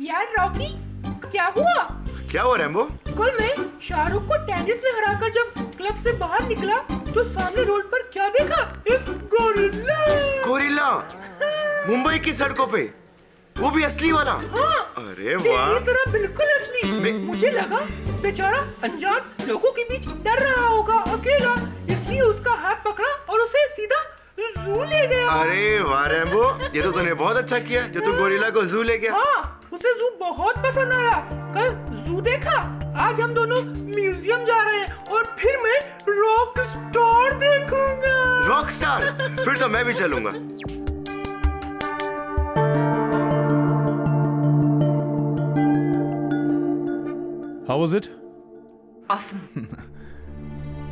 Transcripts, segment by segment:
यार रॉकी, क्या हुआ? क्या हुआ रैम्बो? कल मैं शाहरुख को टेनिस में हराकर जब क्लब से बाहर निकला तो सामने रोड पर क्या देखा? एक गोरिल्ला। गोरिल्ला? मुंबई की सड़कों पे? वो भी असली वाला? हाँ, अरे वाह। तेरी तरह बिल्कुल असली। मुझे लगा बेचारा अनजान लोगों के बीच डर रहा होगा अकेला, इसलिए उसका हाथ पकड़ा और उसे सीधा जू ले गया। अरे वाह रैम्बो, ये तो तूने बहुत अच्छा किया जो तू गोरिल्ला को जू ले गया। हाँ, उसे जू बहुत पसंद आया। कल जू देखा, आज हम दोनों म्यूजियम जा रहे हैं और फिर मैं रॉक स्टार देखूंगा। Rock star? फिर तो मैं भी चलूंगा। How was it? Awesome.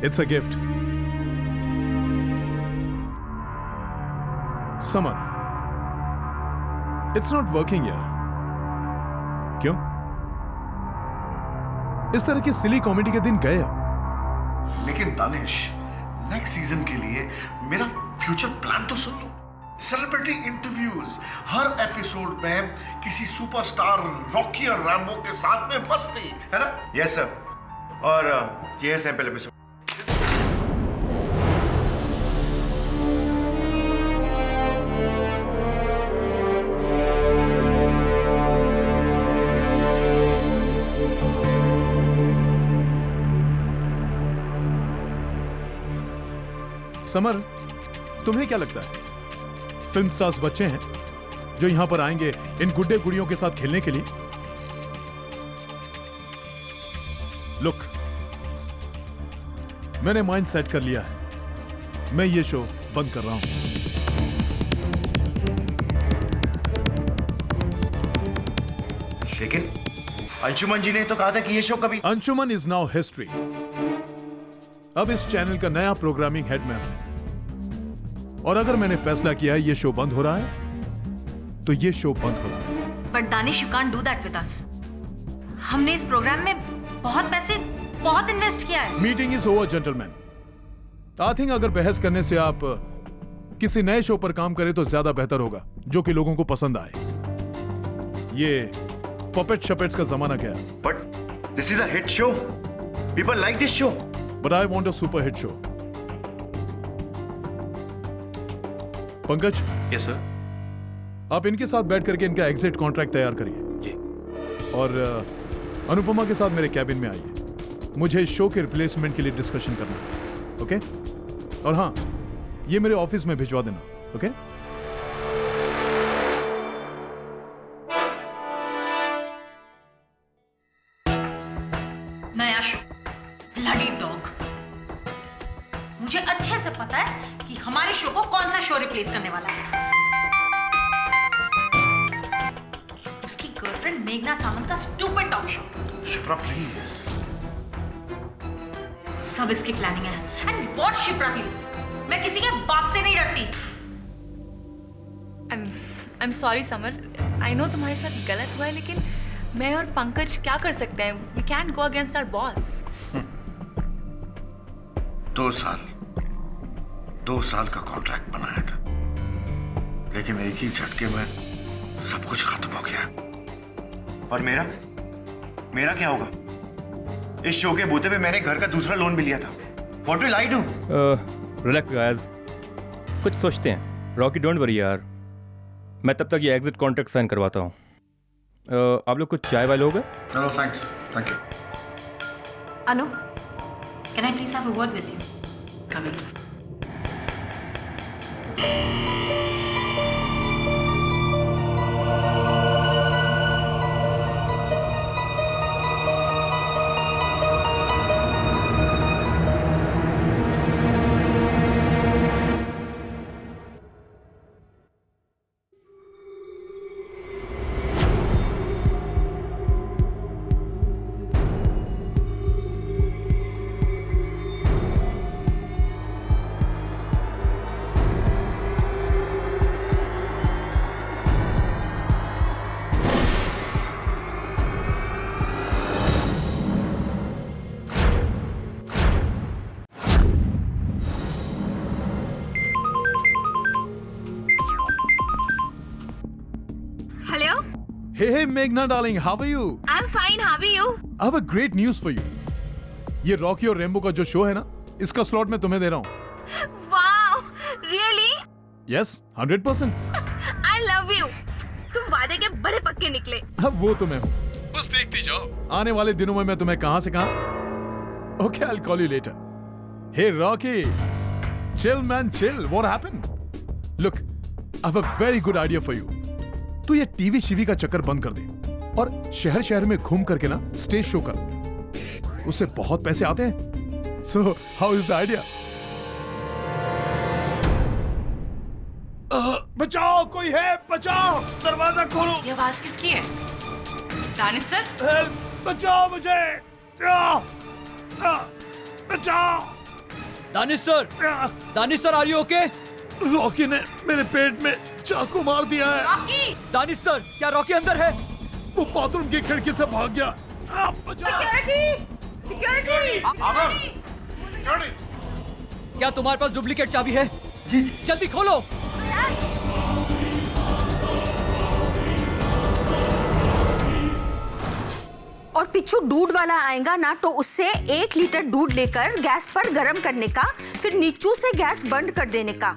It's a gift. Summer. It's not working here. क्यों? इस तरह की सिली कॉमेडी के दिन गए अब। लेकिन दानिश, नेक्स्ट सीजन के लिए मेरा फ्यूचर प्लान तो सुन लो। सेलिब्रिटी इंटरव्यूज, हर एपिसोड में किसी सुपरस्टार रॉकी और रैम्बो के साथ में मस्ती, है ना? Yes sir. और ये है सैंपल एपिसोड। समर, तुम्हें क्या लगता है फिल्म स्टार्स बच्चे हैं जो यहां पर आएंगे इन गुड्डे गुड़ियों के साथ खेलने के लिए? लुक, मैंने माइंड सेट कर लिया है, मैं ये शो बंद कर रहा हूं। लेकिन अंशुमन जी ने तो कहा था कि ये शो कभी। Anshuman is now history. अब इस चैनल का नया प्रोग्रामिंग हेड मैं हूं, और अगर मैंने फैसला किया है ये शो बंद हो रहा है तो ये शो बंद हो रहा है। But Danish, you can't do that with us. हमने इस प्रोग्राम में बहुत पैसे, बहुत इन्वेस्ट किया है। Meeting is over gentleman. I think अगर बहस करने से आप किसी नए शो पर काम करें तो ज्यादा बेहतर होगा जो कि लोगों को पसंद आए। ये पपेट शपेट्स का जमाना गया। But this is a hit show, people like this show. But I want a super hit show. Pankaj. Yes sir. आप इनके साथ बैठ करके इनका एग्जिट कॉन्ट्रैक्ट तैयार करिए जी। और अनुपमा के साथ मेरे कैबिन में आइए, मुझे इस शो के रिप्लेसमेंट के लिए डिस्कशन करना है। ओके? और हाँ, ये मेरे ऑफिस में भिजवा देना। ओके? नया शो, ब्लडी डॉग। मुझे अच्छे से पता है कि हमारे शो को कौन सा शो रिप्लेस करने वाला है। उसकी गर्लफ्रेंड मेघना सामंत का stupid talk show. Shipra please. सब इसकी प्लानिंग है। एंड व्हाट शिप्रा प्लीज, मैं किसी के बाप से नहीं डरती। I'm sorry summer, I know तुम्हारे साथ गलत हुआ है, लेकिन मैं और पंकज क्या कर सकते हैं? We can't go against our boss. 2 साल का कॉन्ट्रैक्ट बनाया था, लेकिन एक ही झटके में सब कुछ खत्म हो गया। और मेरा क्या होगा? इस शो के बूते पे मैंने घर का दूसरा लोन भी लिया था। What will I do? Relax guys, कुछ सोचते हैं। रॉकी डोंट वरी यार, मैं तब तक ये एग्जिट कॉन्ट्रैक्ट साइन करवाता हूँ। आप लोग कुछ चाय वाय लोगे? No thanks, thank you. Anu, can I please have a word with you? Coming. Hey Meghna darling, how are you? I'm fine. How are you? I have a great news for you. ये Rocky और rainbow का जो show है ना, इसका slot मैं तुम्हें दे रहा हूँ। Wow, really? Yes, 100%. I love you. तुम वादे के बड़े पक्के निकले। अब वो तो मैं हूँ। बस देखती जाओ। आने वाले दिनों में मैं तुम्हें कहां से कहां। Okay, I'll call you later. Hey Rocky, chill man, chill. What happened? Look, I have a very good idea for you. तू ये टीवी शीवी का चक्कर बंद कर दे और शहर शहर में घूम करके ना स्टेज शो कर। उससे बहुत पैसे आते हैं। So, how is the idea? बचाओ, कोई है, बचाओ, दरवाजा खोलो। ये आवाज किसकी है? दानिश सर? हेल्प, बचाओ मुझे। बचाओ। Danish sir are you okay? Rocky ने मेरे पेट में चाकू मार दिया है। रॉकी! दानिश सर, क्या रॉकी अंदर है? वो बाथरूम की खिड़की से भाग गया। बचाओ। क्या तुम्हारे पास डुप्लीकेट चाबी है? जी जल्दी खोलो। और पिछू दूध वाला आएगा ना तो उससे 1 लीटर दूध लेकर गैस पर गर्म करने का, फिर नीचू से गैस बंद कर देने का,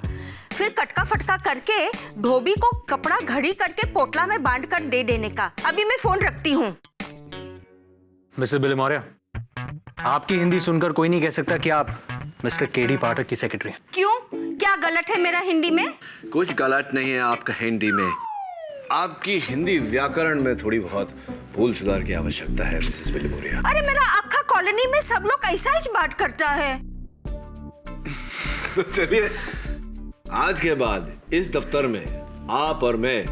फिर कटका फटका करके धोबी को कपड़ा घड़ी करके पोटला में बांध कर दे देने का। अभी मैं फोन रखती हूँ। मिस्टर बिल मौर्य, आपकी हिंदी सुनकर कोई नहीं कह सकता कि आप मिस्टर केडी पाठक की सेक्रेटरी हैं। क्यों? क्या गलत है मेरा हिंदी में? कुछ गलत नहीं है आपका हिंदी में, आपकी हिंदी व्याकरण में थोड़ी बहुत भूल सुधार की आवश्यकता है मिसेस बिल मौर्य। अरे मेरा आखा कॉलोनी में सब लोग ऐसा ही बात करता है। चलिए, आज के बाद इस दफ्तर में आप और मैं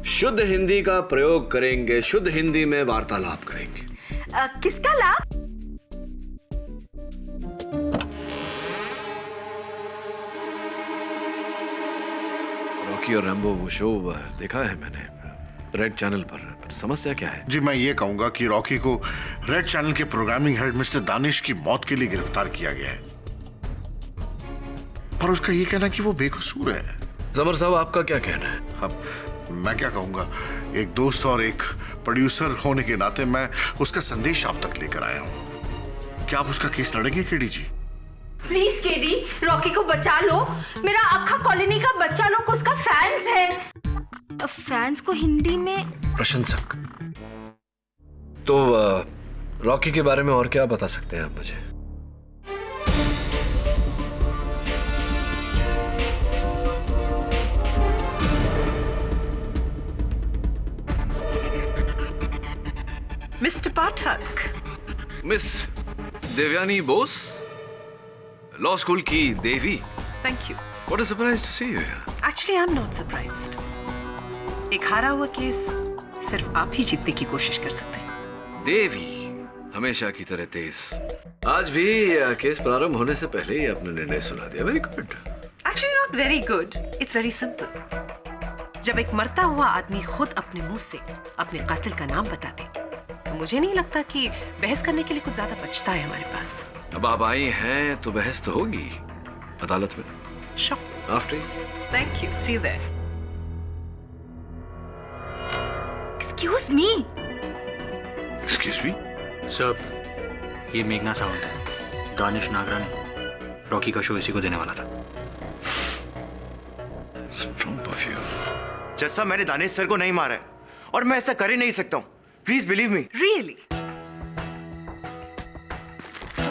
शुद्ध हिंदी का प्रयोग करेंगे, शुद्ध हिंदी में वार्तालाप करेंगे। किसका लाभ? रॉकी और रैम्बो वो शो देखा है मैंने रेड चैनल पर समस्या क्या है? जी मैं ये कहूंगा कि रॉकी को रेड चैनल के प्रोग्रामिंग हेड मिस्टर दानिश की मौत के लिए गिरफ्तार किया गया है, पर उसका ये कहना कि वो बेकसूर है। जबर साहब, आपका क्या कहना है? अब मैं क्या कहूंगा, एक दोस्त और एक प्रोड्यूसर होने के नाते मैं उसका संदेश आप तक लेकर आया हूं। क्या आप उसका केस लड़ेंगे केडी जी? प्लीज केडी, रॉकी को बचा लो। मेरा आखा कॉलोनी का बच्चा लोग उसका फैंस है। फैंस को हिंदी में प्रशंसक। तो रॉकी के बारे में और क्या बता सकते हैं आप मुझे? Mister Pathak, miss Devyani Bose, law school की देवी। Thank you. What a surprise to see you here. Actually I am not surprised. एक हारा हुआ केस सिर्फ आप ही जीतने की कोशिश कर सकते हैं। देवी हमेशा की तरह तेज। आज भी केस प्रारंभ होने से पहले ही अपना निर्णय सुना दिया। Very good. Actually not very good, it's very simple. जब एक मरता हुआ आदमी खुद अपने मुंह से अपने कातिल का नाम बता दे, तो मुझे नहीं लगता कि बहस करने के लिए कुछ ज्यादा बचता है हमारे पास। अब आप आई हैं तो बहस तो होगी अदालत में। Sure. After you. Thank you. See you there. Excuse me. Excuse me? Sir, ये मेघना सावंत है, दानिश नागरानी। रॉकी का शो इसी को देने वाला था। Strong perfume. जैसा मैंने दानिश सर को नहीं मारा है और मैं ऐसा कर ही नहीं सकता हूँ। Please believe me. Really?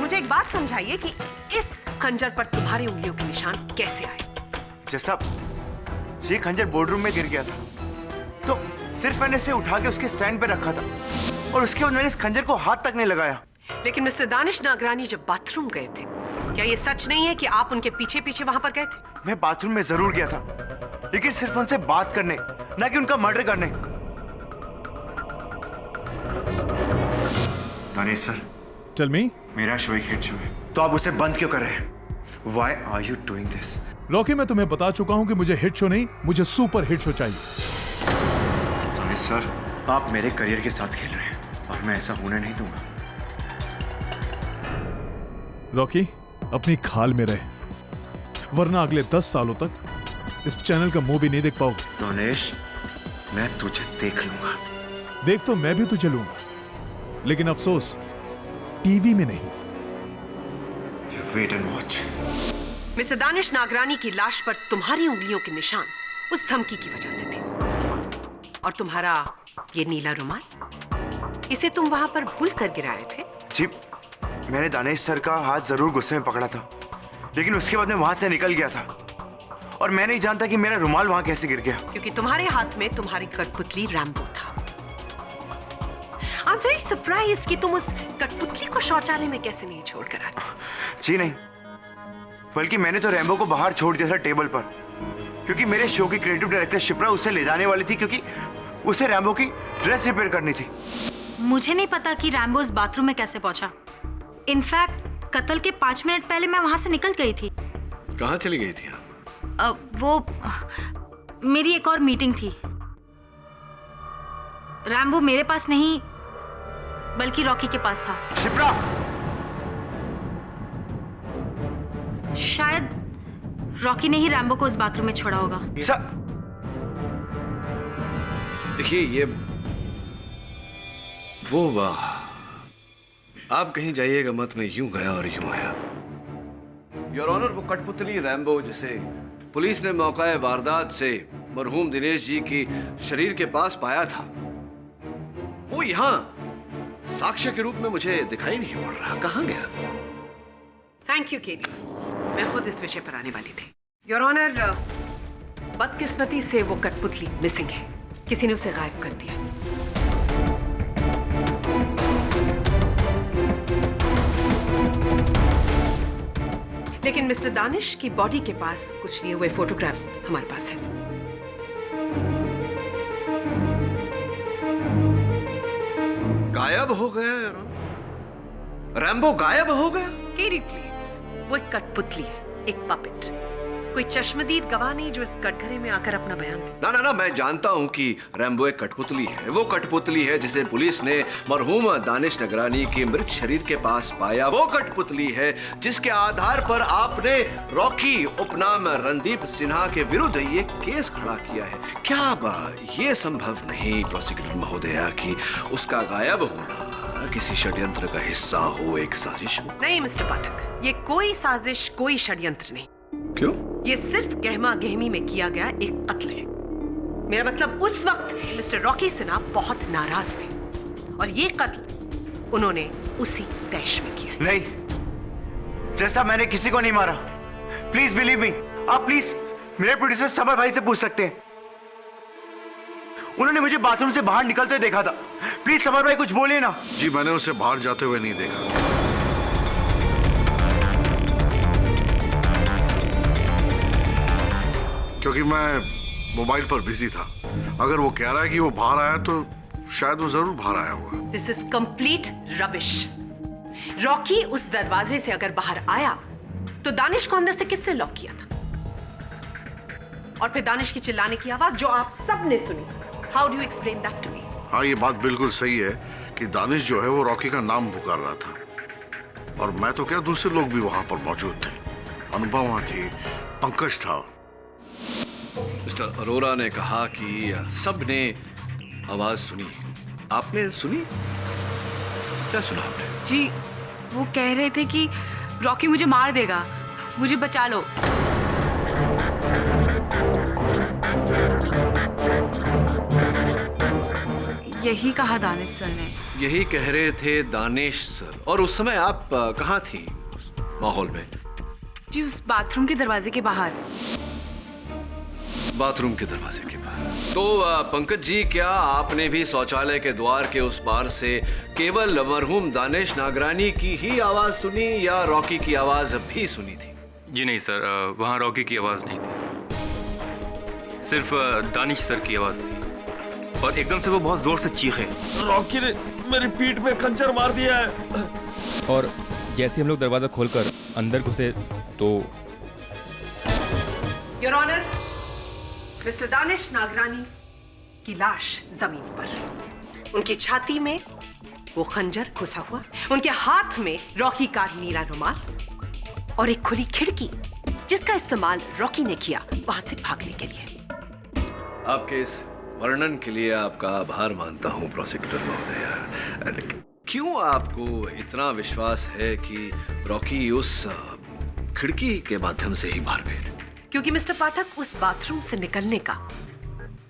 मुझे एक बात समझाइए कि इस खंजर पर तुम्हारी उंगलियों के निशान कैसे आए? जैसा ये खंजर बोर्डरूम में गिर गया था, तो सिर्फ मैंने इसे उठा के उसके स्टैंड पे रखा था और उसके बाद मैंने इस खंजर को हाथ तक नहीं लगाया। लेकिन मिस्टर दानिश नागरानी जब बाथरूम गए थे, क्या ये सच नहीं है कि आप उनके पीछे पीछे वहां पर गए थे? मैं बाथरूम में जरूर गया था, लेकिन सिर्फ उनसे बात करने, ना कि उनका मर्डर करने। Danish sir, tell me. मेरा शो एक हिट शो है, तो आप उसे बंद क्यों कर रहे हैं? Why are you doing this? Rocky, मैं तुम्हें बता चुका हूं कि मुझे हिट शो नहीं, मुझे सुपर हिट शो चाहिए। दानिश सर, आप मेरे करियर के साथ खेल रहे हैं और मैं ऐसा होने नहीं दूंगा। रॉकी, अपनी खाल में रहे, वरना अगले 10 सालों तक इस चैनल का मुंह भी नहीं देख पाओगे। दानिश, मैं तुझे देख लूंगा। देख तो मैं भी तुझे लूंगा, लेकिन अफसोस टीवी में नहीं। Wait and watch. Mister Danish Nagrani की लाश पर तुम्हारी उंगलियों के निशान उस धमकी की वजह से थे, और तुम्हारा ये नीला रुमाल, इसे तुम वहां पर भूल कर गिराए थे। जी, मैंने दानिश सर का हाथ जरूर गुस्से में पकड़ा था, लेकिन उसके बाद मैं वहां से निकल गया था और मैं नहीं जानता कि मेरा रुमाल वहां कैसे गिर गया। क्योंकि तुम्हारे हाथ में तुम्हारी कठपुतली रैम्बो था। आई एम वेरी सरप्राइज्ड कि तुम उस कठपुतली को शौचालय में कैसे नहीं छोड़कर आए। जी नहीं, बल्कि मैंने तो रैम्बो को बाहर छोड़ दिया था टेबल पर, क्योंकि मेरे शो की क्रिएटिव डायरेक्टर शिप्रा उसे ले जाने वाली थी, क्योंकि उसे रैम्बो की ड्रेस रिपेयर करनी थी। मुझे नहीं पता कि रैम्बो इस बाथरूम में कैसे पहुंचा। इनफैक्ट कत्ल के 5 मिनट पहले मैं वहां से निकल गई थी। कहाँ चली गई थी? वो मेरी एक और मीटिंग थी। रैम्बो मेरे पास नहीं बल्कि रॉकी के पास था। शिप्रा! शायद रॉकी ने ही रैम्बो को इस बाथरूम में छोड़ा होगा। देखिए, ये वो वाह, आप कहीं जाइएगा मत, मैं यूं गया और यूं आया। योर ऑनर, वो कठपुतली रैम्बो जिसे पुलिस ने मौका वारदात से मरहूम दिनेश जी की शरीर के पास पाया था, वो यहाँ साक्ष्य के रूप में मुझे दिखाई नहीं पड़ रहा। कहाँ गया? थैंक यू केडी, मैं खुद इस विषय पर आने वाली थी। योर ऑनर, बदकिस्मती से वो कठपुतली मिसिंग है। किसी ने उसे गायब कर दिया। लेकिन मिस्टर दानिश की बॉडी के पास कुछ लिए हुए फोटोग्राफ्स हमारे पास है। गायब हो गया रैम्बो, गायब हो गया? केडी प्लीज, वो एक कठपुतली है, एक पपेट, कोई चश्मदीद गवाह नहीं जो इस कटघरे में आकर अपना बयान दे। ना ना ना, मैं जानता हूं कि रैम्बो एक कठपुतली है। वो कठपुतली है जिसे पुलिस ने मरहूम दानिश नगरानी के मृत शरीर के पास पाया। वो कठपुतली है जिसके आधार पर आपने रॉकी उपनाम रणदीप सिन्हा के विरुद्ध ये केस खड़ा किया है। क्या ये संभव नहीं प्रोसिक्यूटर महोदया कि उसका गायब होना किसी षड्यंत्र का हिस्सा हो, एक साजिश हो? नहीं मिस्टर पाठक, ये कोई साजिश, कोई षड्यंत्र नहीं। क्यों? ये सिर्फ गहमा गहमी में किया गया एक कत्ल है। मेरा मतलब उस वक्त मिस्टर रॉकी सिन्हा बहुत नाराज थे और ये कत्ल उन्होंने उसी दैश में किया। नहीं, जैसा मैंने किसी को नहीं मारा। Please believe me. आप प्लीज मेरे प्रोड्यूसर समर भाई से पूछ सकते हैं, उन्होंने मुझे बाथरूम से बाहर निकलते देखा था। प्लीज समर भाई कुछ बोलिए ना। जी, मैंने उसे बाहर जाते हुए नहीं देखा, क्योंकि मैं मोबाइल पर बिजी था। अगर वो कह रहा है कि वो बाहर आया तो शायद वो जरूर बाहर आया होगा। This is complete rubbish. Rocky उस दरवाजे से अगर बाहर आया तो दानिश को अंदर से किसने लॉक किया था? और फिर दानिश की चिल्लाने की आवाज जो आप सब ने सुनी, how do you explain that to me? हाँ, ये बात बिल्कुल सही है कि दानिश जो है वो रॉकी का नाम पुकार रहा था, और मैं तो क्या, दूसरे लोग भी वहां पर मौजूद थे। अनुपमा थी, पंकज था। मिस्टर अरोरा ने कहा कि सबने आवाज सुनी। आपने सुनी? क्या सुना आपने? जी, वो कह रहे थे कि रॉकी मुझे मार देगा, मुझे बचा लो। यही कहा दानिश सर ने। यही कह रहे थे दानिश सर। और उस समय आप कहाँ थी उस माहौल में? जी, उस बाथरूम के दरवाजे के बाहर। बाथरूम के दरवाजे के बाहर। तो पंकज जी, क्या आपने भी शौचालय के द्वार के उस पार से केवल मरहूम दानिश नागरानी की ही आवाज सुनी या रॉकी की आवाज भी सुनी थी? जी नहीं सर, वहाँ रॉकी की आवाज़ नहीं थी, सिर्फ दानिश सर की आवाज़ थी। और एकदम से वो बहुत जोर से चीखे, रॉकी ने मेरी पीठ में खंजर मार दिया है। और जैसे हम लोग दरवाज़ा खोलकर अंदर घुसे तो your honour, mister Danish Nagrani की लाश जमीन पर, उनकी छाती में वो खंजर घुसा हुआ, उनके हाथ में रॉकी का नीला रुमाल और एक खुली खिड़की जिसका इस्तेमाल रॉकी ने किया वहां से भागने के लिए। आपके इस वर्णन के लिए आपका आभार मानता हूं प्रोसिक्यूटर महोदय। क्यों आपको इतना विश्वास है कि रॉकी उस खिड़की के माध्यम से ही बाहर गए थे? क्योंकि मिस्टर पाठक, उस बाथरूम से निकलने का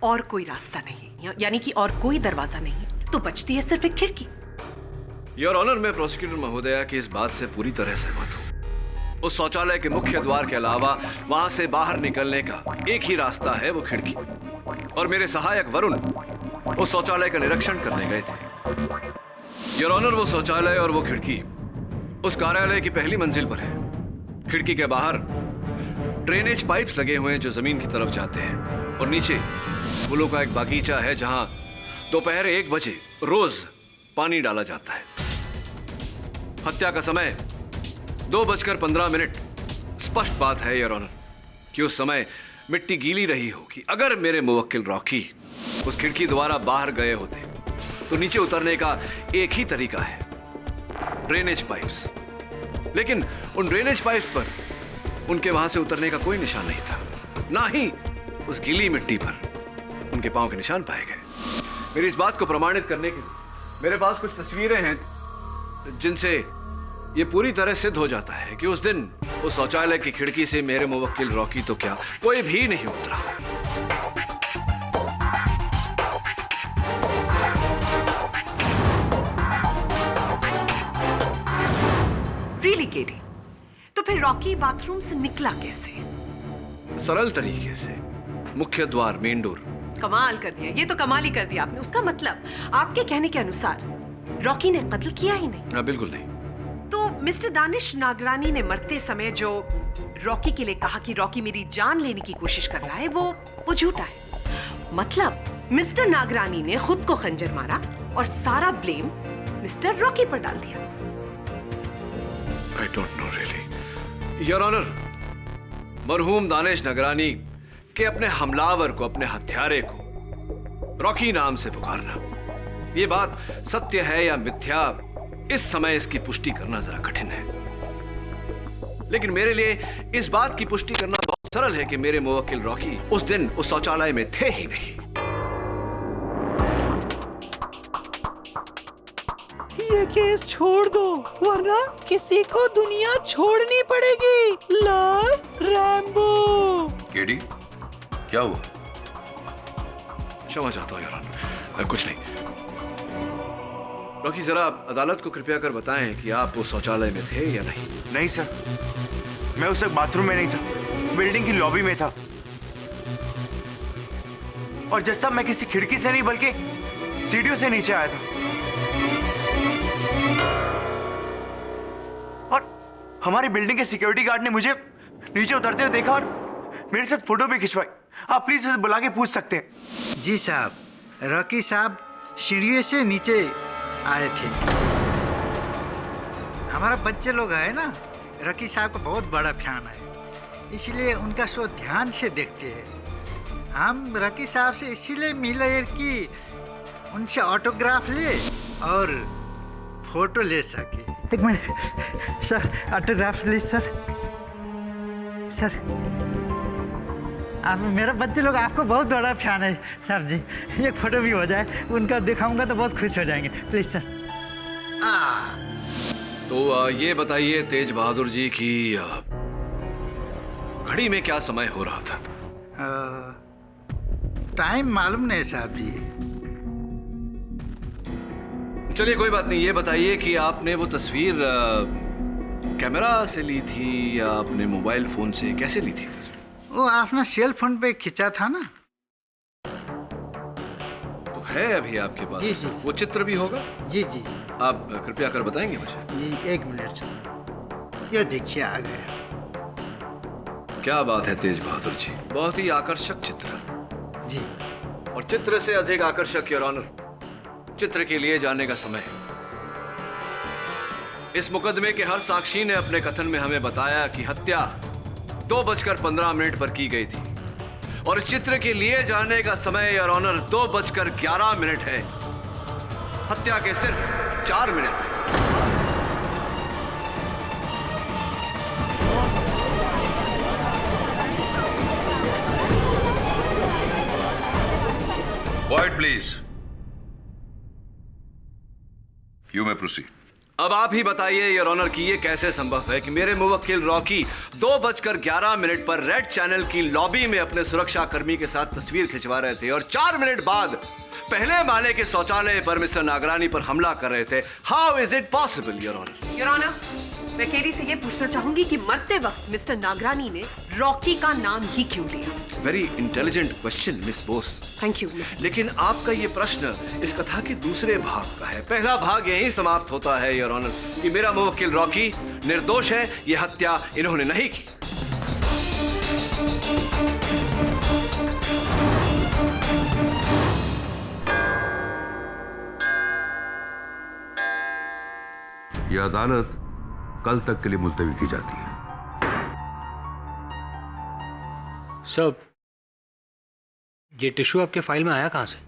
और कोई रास्ता नहीं, यानी कि और कोई दरवाजा नहीं, तो बचती है सिर्फ एक खिड़की। योर ऑनर, मैं प्रोसिक्यूटर महोदया की इस बात से पूरी तरह सहमत हूं। उस शौचालय के मुख्य द्वार के अलावा वहां से बाहर निकलने का एक ही रास्ता है, वो खिड़की। और मेरे सहायक वरुण उस शौचालय का निरीक्षण करने गए थे। योर ऑनर, वो शौचालय और वो खिड़की उस कार्यालय की पहली मंजिल पर है। खिड़की के बाहर ड्रेनेज पाइप्स लगे हुए हैं जो जमीन की तरफ जाते हैं, और नीचे फूलों का एक बागीचा है जहां दोपहर 1 बजे रोज पानी डाला जाता है। हत्या का समय 2:15 स्पष्ट बात है योर ऑनर कि उस समय मिट्टी गीली रही होगी। अगर मेरे मुवक्किल रॉकी उस खिड़की द्वारा बाहर गए होते तो नीचे उतरने का एक ही तरीका है, ड्रेनेज पाइप्स। लेकिन उन ड्रेनेज पाइप्स पर उनके वहां से उतरने का कोई निशान नहीं था, ना ही उस गीली मिट्टी पर उनके पांव के निशान पाए गए। मेरी इस बात को प्रमाणित करने के लिए मेरे पास कुछ तस्वीरें हैं जिनसे यह पूरी तरह सिद्ध हो जाता है कि उस दिन उस शौचालय की खिड़की से मेरे मुवक्किल रॉकी तो क्या, कोई भी नहीं उतरा। रियली केडी, तो फिर रॉकी बाथरूम से निकला कैसे? सरल तरीके से, मुख्य द्वार, मेन डोर। कमाल कर दिया, ये तो कमाल ही कर दिया आपने। उसका मतलब आपके कहने के अनुसार रॉकी ने कत्ल किया ही नहीं? हाँ, बिल्कुल नहीं। तो मिस्टर दानिश नागरानी ने मरते समय जो रॉकी के लिए कहा कि रॉकी मेरी जान लेने की कोशिश कर रहा है, वो झूठा है। मतलब मिस्टर नागरानी ने खुद को खंजर मारा और सारा ब्लेम मिस्टर रॉकी पर डाल दिया। I don't know really. Your Honor, मरहूम दानिश नगरानी के अपने हमलावर को, अपने हत्यारे को रॉकी नाम से पुकारना, ये बात सत्य है या मिथ्या, इस समय इसकी पुष्टि करना जरा कठिन है। लेकिन मेरे लिए इस बात की पुष्टि करना बहुत सरल है कि मेरे मुवक्किल रॉकी उस दिन उस शौचालय में थे ही नहीं। ये केस छोड़ दो, वरना किसी को दुनिया छोड़नी पड़ेगी। Love Rambo. केडी, क्या हुआ? क्षमा चाहता हूं योर ऑनर, कुछ नहीं। रॉकी, जरा अदालत को कृपया कर बताएं कि आप उस शौचालय में थे या नहीं। नहीं सर, मैं उस वक्त बाथरूम में नहीं था, बिल्डिंग की लॉबी में था। और जज साहब, मैं किसी खिड़की से नहीं बल्कि सीढ़ियों से नीचे आया था। और हमारी बिल्डिंग के सिक्योरिटी गार्ड ने मुझे नीचे उतरते हुए देखा और मेरे साथ फोटो भी खिंचवाई। आप प्लीज उसे बुला के पूछ सकते हैं। जी साहब, रॉकी साहब सीढ़ियों से नीचे आए थे। हमारा बच्चे लोग है ना, रॉकी साहब का बहुत बड़ा फैन है, इसलिए उनका शो ध्यान से देखते हैं। हम रॉकी साहब से इसीलिए मिले कि उनसे ऑटोग्राफ ले और फोटो ले सके। एक minute sir, autograph please sir. Sir, आप, मेरा बच्चे लोग आपको बहुत बड़ा फैन है साहब जी, एक फोटो भी हो जाए, उनका दिखाऊंगा तो बहुत खुश हो जाएंगे, प्लीज सर। तो ये बताइए तेज बहादुर जी की घड़ी में क्या समय हो रहा था? टाइम मालूम नहीं साहब जी। चलिए कोई बात नहीं, ये बताइए कि आपने वो तस्वीर कैमरा से ली थी या अपने मोबाइल फोन से, कैसे ली थी तस्वीर? वो अपना सेल फोन पे खींचा था ना। तो है अभी आपके पास? जी जी। वो चित्र भी होगा? जी जी। आप कृपया कर बताएंगे मुझे? जी, एक मिनट सर, ये देखिए आ गया। क्या बात है तेज बहादुर जी, बहुत ही आकर्षक चित्र। जी। और चित्र से अधिक आकर्षक योर ऑनर, चित्र के लिए जाने का समय है। इस मुकदमे के हर साक्षी ने अपने कथन में हमें बताया कि हत्या 2:15 पर की गई थी, और इस चित्र के लिए जाने का समय योर ऑनर 2:11 है। हत्या के सिर्फ 4 मिनट है। Quiet, please. You may proceed. अब आप ही बताइए योर ऑनर कि ये कैसे संभव है कि मेरे मुवक्किल रॉकी 2:11 पर रेड चैनल की लॉबी में अपने सुरक्षा कर्मी के साथ तस्वीर खिंचवा रहे थे और 4 मिनट बाद पहले माले के शौचालय पर मिस्टर नागरानी पर हमला कर रहे थे। How is it possible your honour? Your honour, मैं केडी से ये पूछना चाहूंगी कि मरते वक्त मिस्टर नागरानी ने रॉकी का नाम ही क्यों लिया? Very intelligent question miss Bose. Thank you miss. लेकिन आपका ये प्रश्न इस कथा के दूसरे भाग का है। पहला भाग यहीं समाप्त होता है योर ऑनर कि मेरा मुवक्किल रॉकी निर्दोष है, ये हत्या इन्होंने नहीं की। यह अदालत कल तक के लिए मुलतवी की जाती है। सर, ये टिश्यू आपके फाइल में आया कहां से?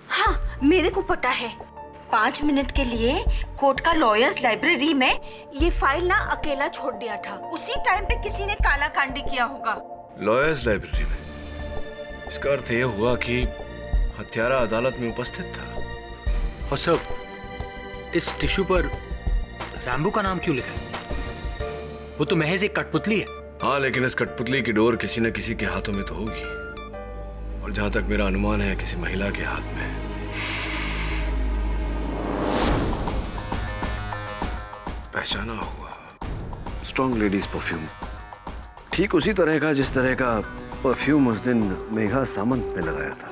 हाँ, मेरे को पता है। 5 मिनट के लिए कोर्ट का लॉयर्स लाइब्रेरी में ये फाइल ना अकेला छोड़ दिया था। उसी टाइम पे किसी ने काला कांडी किया होगा। लॉयर्स लाइब्रेरी में? इसका अर्थ यह हुआ कि हत्यारा अदालत में उपस्थित था। और सर, इस टिश्यू पर रैम्बो का नाम क्यों लिखा है? वो तो महज एक कठपुतली है। हाँ, लेकिन इस कठपुतली की डोर किसी न किसी के हाथों में तो होगी, और जहां तक मेरा अनुमान है किसी महिला के हाथ में है। पहचाना हुआ स्ट्रॉन्ग लेडीज परफ्यूम, ठीक उसी तरह का जिस तरह का परफ्यूम उस दिन मेघा सामंत ने लगाया था।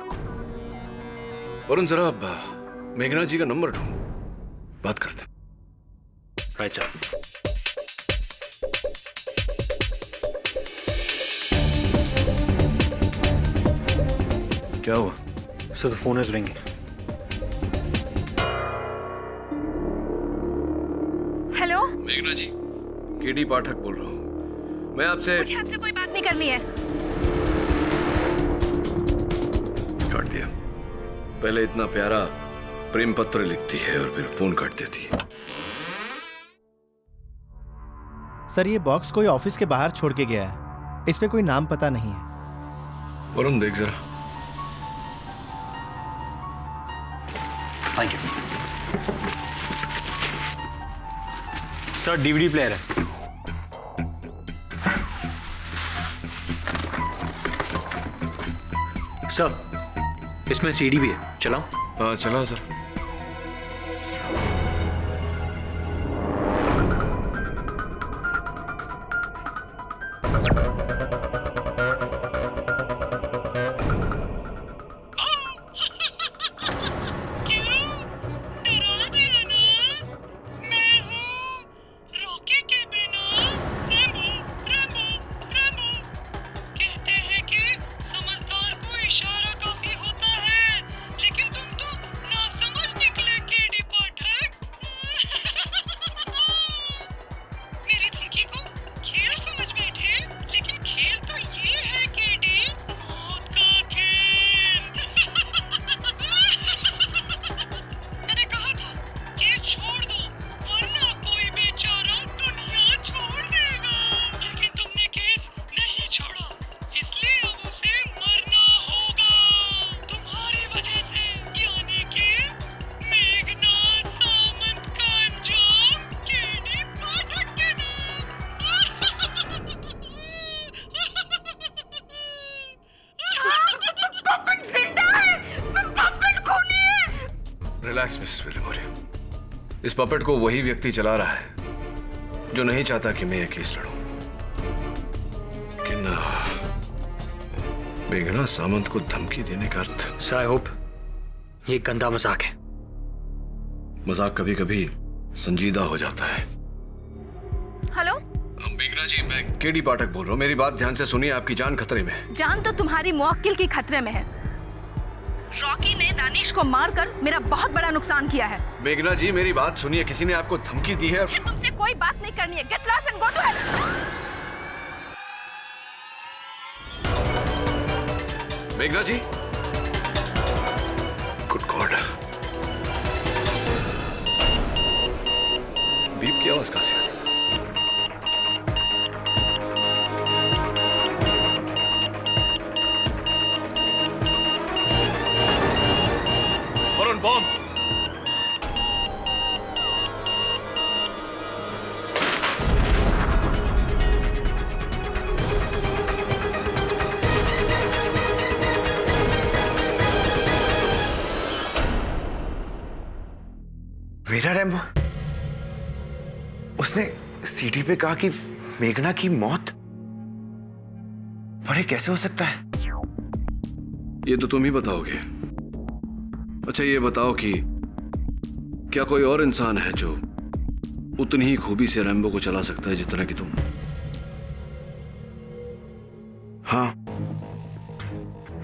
वरुण, जरा मेघना जी का नंबर ढूंढ, बात करते। Right sir. क्या हुआ? Sir, the phone is ringing. Hello, मेघना जी, केडी पाठक बोल रहा हूँ। मैं आपसे कोई बात नहीं करनी है। काट दिया। पहले इतना प्यारा प्रेम पत्र लिखती है और फिर फोन काट देती है। सर, ये बॉक्स कोई ऑफिस के बाहर छोड़ के गया है। इस पे कोई नाम पता नहीं है। वरुण, देख जरा। Thank you sir. DVD player है। सर, इसमें सीडी भी है, चलाओ? हाँ, चलाओ सर। Relax Mrs विलिमोरिया। इस पपेट को वही व्यक्ति चला रहा है जो नहीं चाहता कि मैं यह केस लड़ूं। लेकिन मेघना सामंत को धमकी देने का अर्थ? सर, आई होप ये गंदा मजाक है। मजाक कभी कभी संजीदा हो जाता है। हेलो मेघना जी, मैं केडी पाठक बोल रहा हूँ। मेरी बात ध्यान से सुनिए, आपकी जान खतरे में है। जान तो तुम्हारी मुवक्किल की खतरे में है। रॉकी ने दानिश को मारकर मेरा बहुत बड़ा नुकसान किया है। मेघना जी, मेरी बात सुनिए, किसी ने आपको धमकी दी है। मुझे तुमसे कोई बात नहीं करनी है। Get lost and go to hell. मेघना जी, गुड गॉड, बीप की आवाज कहां से आ रही है? मेरा रैम्बो? उसने सीडी पे कहा कि मेघना की मौत? पर ये कैसे हो सकता है? ये तो तुम ही बताओगे। अच्छा ये बताओ कि क्या कोई और इंसान है जो उतनी ही खूबी से रैम्बो को चला सकता है जितना कि तुम? हाँ,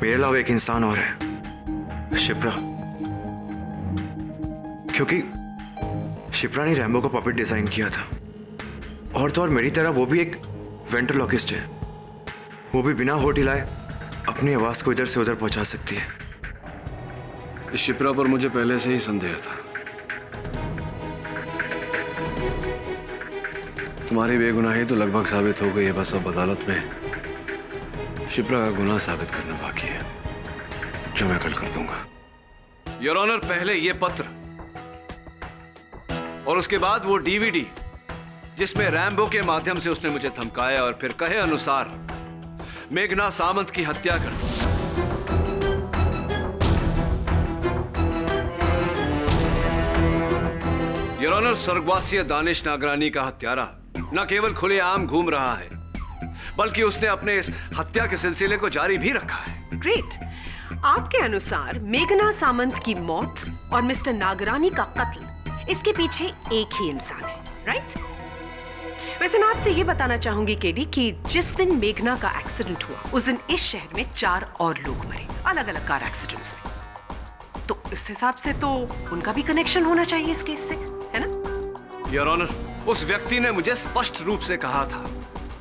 मेरे अलावा एक इंसान और है, शिप्रा। क्योंकि शिप्रा ने रैम्बो का पपेट डिजाइन किया था। और तो और मेरी तरह वो भी एक वेंट्रोलॉकिस्ट है। वो भी बिना होठ हिलाए अपनी आवाज को इधर से उधर पहुंचा सकती है। इस शिप्रा पर मुझे पहले से ही संदेह था। तुम्हारी बेगुनाही तो लगभग साबित हो गई है, बस अब अदालत में शिप्रा का गुनाह साबित करना बाकी है, जो मैं कल कर दूंगा। योर ऑनर, पहले ये पत्र और उसके बाद वो डीवीडी जिसमें रैम्बो के माध्यम से उसने मुझे धमकाया और फिर कहे अनुसार मेघना सामंत की हत्या कर दी। योर ऑनर, स्वर्गवासी दानिश नागरानी का हत्यारा न केवल खुलेआम घूम रहा है, बल्कि उसने अपने इस हत्या के सिलसिले को जारी भी रखा है। ग्रेट। आपके अनुसार मेघना सामंत की मौत और मिस्टर नागरानी का कत्ल, इसके पीछे एक ही इंसान है, राइट? वैसे मैं आपसे ये बताना चाहूंगी केडी कि जिस दिन मेघना का एक्सीडेंट हुआ उस दिन इस शहर में 4 और लोग मरे, अलग अलग कार एक्सीडेंट्स में। तो इस हिसाब से तो उनका भी कनेक्शन होना चाहिए इस केस से, है ना? योर ऑनर, उस व्यक्ति ने मुझे स्पष्ट रूप से कहा था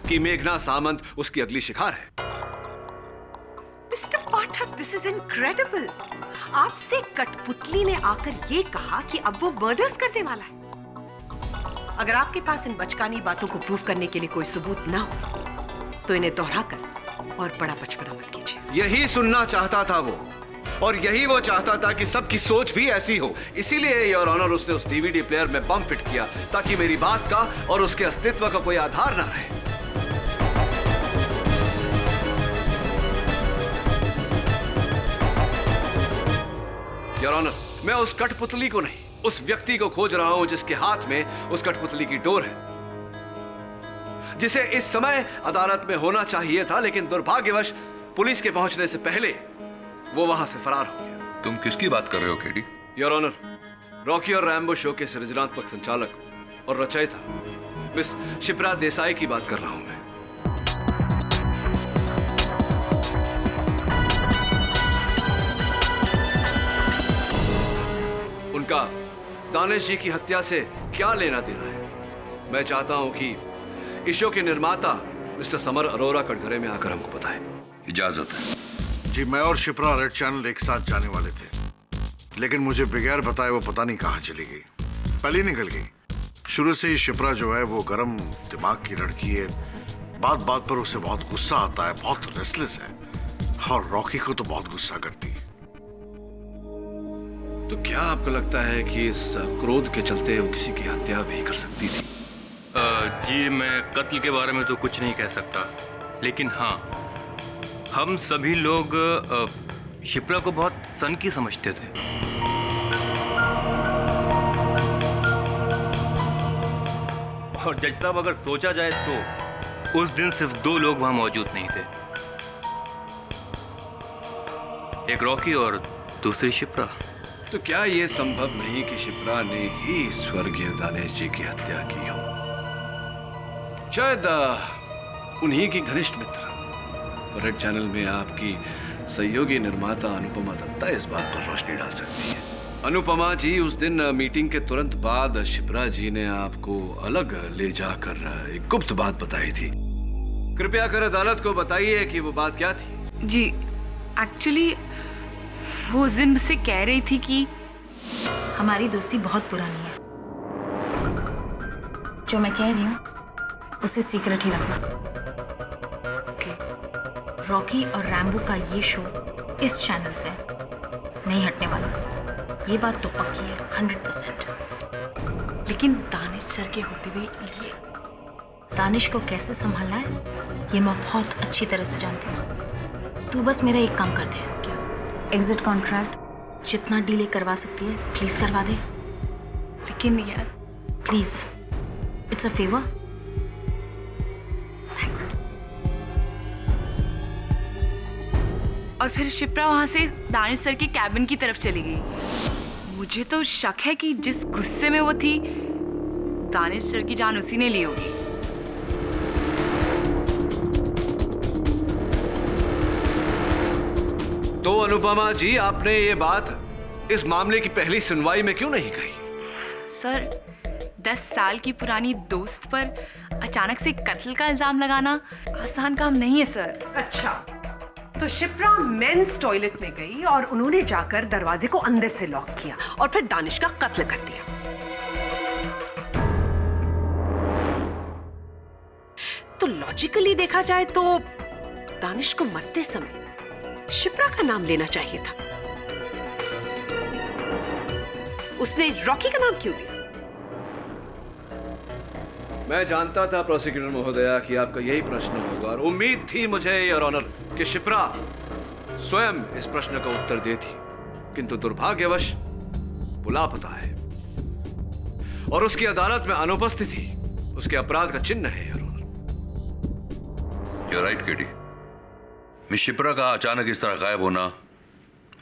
कि मेघना सामंत उसकी अगली शिकार है। Mister Pathak, this is incredible. आपसे कठपुतली ने आकर ये कहा कि अब वो मर्डर्स करने वाला है। अगर आपके पास इन बचकानी बातों को प्रूव करने के लिए कोई सबूत ना हो तो इन्हें दोहराकर और बड़ा बचपना मत कीजिए। यही सुनना चाहता था वो, और यही वो चाहता था कि सबकी सोच भी ऐसी हो। इसीलिए योर ऑनर उसने उस डीवीडी प्लेयर में बम फिट किया ताकि मेरी बात का और उसके अस्तित्व का कोई आधार ना रहे। योर ऑनर, मैं उस कठपुतली को नहीं, उस व्यक्ति को खोज रहा हूं जिसके हाथ में उस कठपुतली की डोर है, जिसे इस समय अदालत में होना चाहिए था, लेकिन दुर्भाग्यवश पुलिस के पहुंचने से पहले वो वहां से फरार हो गया। तुम किसकी बात कर रहे हो केडी? योर ऑनर, रॉकी और रैम्बो शो के सृजनात्मक संचालक और रचयिता मिस शिप्रा देसाई की बात कर रहा हूं मैं। उनका दानिश जी की हत्या से क्या लेना देना है? मैं चाहता हूं कि इस शो के निर्माता मिस्टर समर अरोरा कटघरे में आकर हमको बताएं। इजाजत है जी। मैं और शिप्रा रेड चैनल एक साथ जाने वाले थे, लेकिन मुझे बगैर बताए वो पता नहीं कहां चली गई, पहले निकल गई। शुरू से ही शिप्रा जो है वो गर्म दिमाग की लड़की है। बात बात पर उसे बहुत गुस्सा आता है, बहुत रेस्टलेस है, और रॉकी को तो बहुत गुस्सा करती है। तो क्या आपको लगता है कि इस क्रोध के चलते वो किसी की हत्या भी कर सकती थी? जी, मैं कत्ल के बारे में तो कुछ नहीं कह सकता, लेकिन हाँ, हम सभी लोग शिप्रा को बहुत सनकी समझते थे। और जज साहब, अगर सोचा जाए तो उस दिन सिर्फ 2 लोग वहां मौजूद नहीं थे, एक रॉकी और दूसरी शिप्रा। तो क्या यह संभव नहीं कि शिप्रा ने ही स्वर्गीय दानिश जी की हत्या की हो? शायद उन्हीं की घनिष्ठ मित्र रेड चैनल में आपकी सहयोगी निर्माता अनुपमा दत्ता इस बात पर रोशनी डाल सकती है। अनुपमा जी, उस दिन मीटिंग के तुरंत बाद शिप्रा जी ने आपको अलग ले जाकर एक गुप्त बात बताई थी। कृपया कर अदालत को बताइए कि वो बात क्या थी। जी, एक्चुअली वो उस दिन मुझसे कह रही थी कि हमारी दोस्ती बहुत पुरानी है, जो मैं कह रही हूँ उसे सीक्रेट ही रखना। रॉकी और रैम्बो का ये शो इस चैनल से नहीं हटने वाला, ये बात तो पक्की है 100%। लेकिन दानिश सर के होते हुए ये दानिश को कैसे संभालना है ये मैं बहुत अच्छी तरह से जानती हूँ। तू बस मेरा एक काम कर दे। क्या? एग्जिट कॉन्ट्रैक्ट जितना डीले करवा सकती है प्लीज करवा दे। लेकिन यार please, it's a favour. Thanks. और फिर शिप्रा वहां से दानिश सर की कैबिन की तरफ चली गई। मुझे तो शक है कि जिस गुस्से में वो थी, दानिश सर की जान उसी ने ली होगी। तो अनुपमा जी, आपने ये बात इस मामले की पहली सुनवाई में क्यों नहीं कही? सर, 10 साल की पुरानी दोस्त पर अचानक से कत्ल का इल्जाम लगाना आसान काम नहीं है सर। अच्छा, तो शिप्रा मेंस टॉयलेट में गई और उन्होंने जाकर दरवाजे को अंदर से लॉक किया और फिर दानिश का कत्ल कर दिया। तो लॉजिकली देखा जाए तो दानिश को मरते समय शिप्रा का नाम लेना चाहिए था। उसने रॉकी का नाम क्यों लिया? मैं जानता था प्रोसिक्यूटर महोदया कि आपका यही प्रश्न होगा और उम्मीद थी मुझे योर ऑनर कि शिप्रा स्वयं इस प्रश्न का उत्तर देती, किंतु दुर्भाग्यवश वो लापता है और उसकी अदालत में अनुपस्थिति उसके अपराध का चिन्ह है। Your honour, You're right, KD. Miss Shipra का अचानक इस तरह गायब होना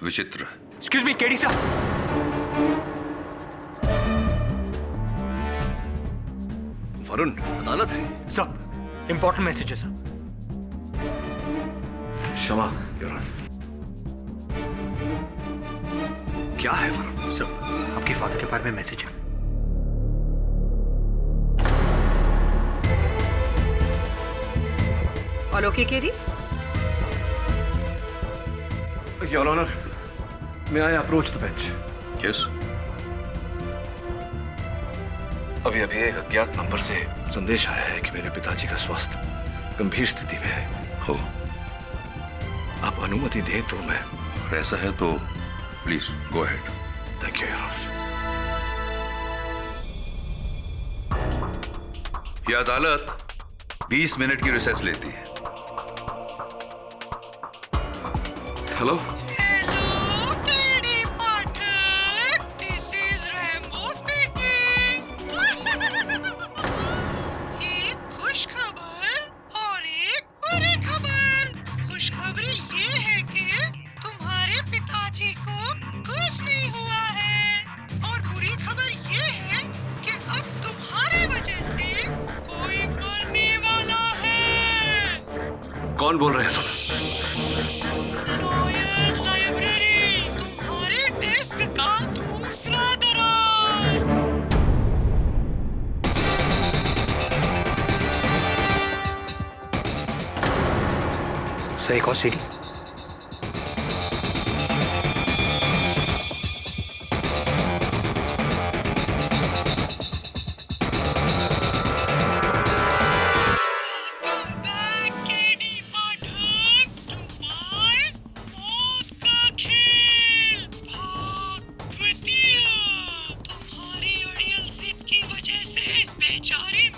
विचित्र है। एक्सक्यूज मी, केडी साहब। वरुण, अदालत है। सब इंपॉर्टेंट मैसेज है सर। क्षमा योर ऑनर। क्या है वरुण? सर, आपके फादर के बारे में मैसेज है। All okay KD? Your honour, may I approach the bench? Yes. अभी एक अज्ञात नंबर से संदेश आया है कि मेरे पिताजी का स्वास्थ्य गंभीर स्थिति में है। हो, आप अनुमति दें तो मैं। ऐसा है तो please go ahead. Thank you your honour. यह अदालत 20 मिनट की रिसेस लेती है। हेलो, कौन बोल रहे हैं? लाइब्रेरी, तुम्हारे डेस्क का दूसरा दराज। सही कौन सीढ़ी?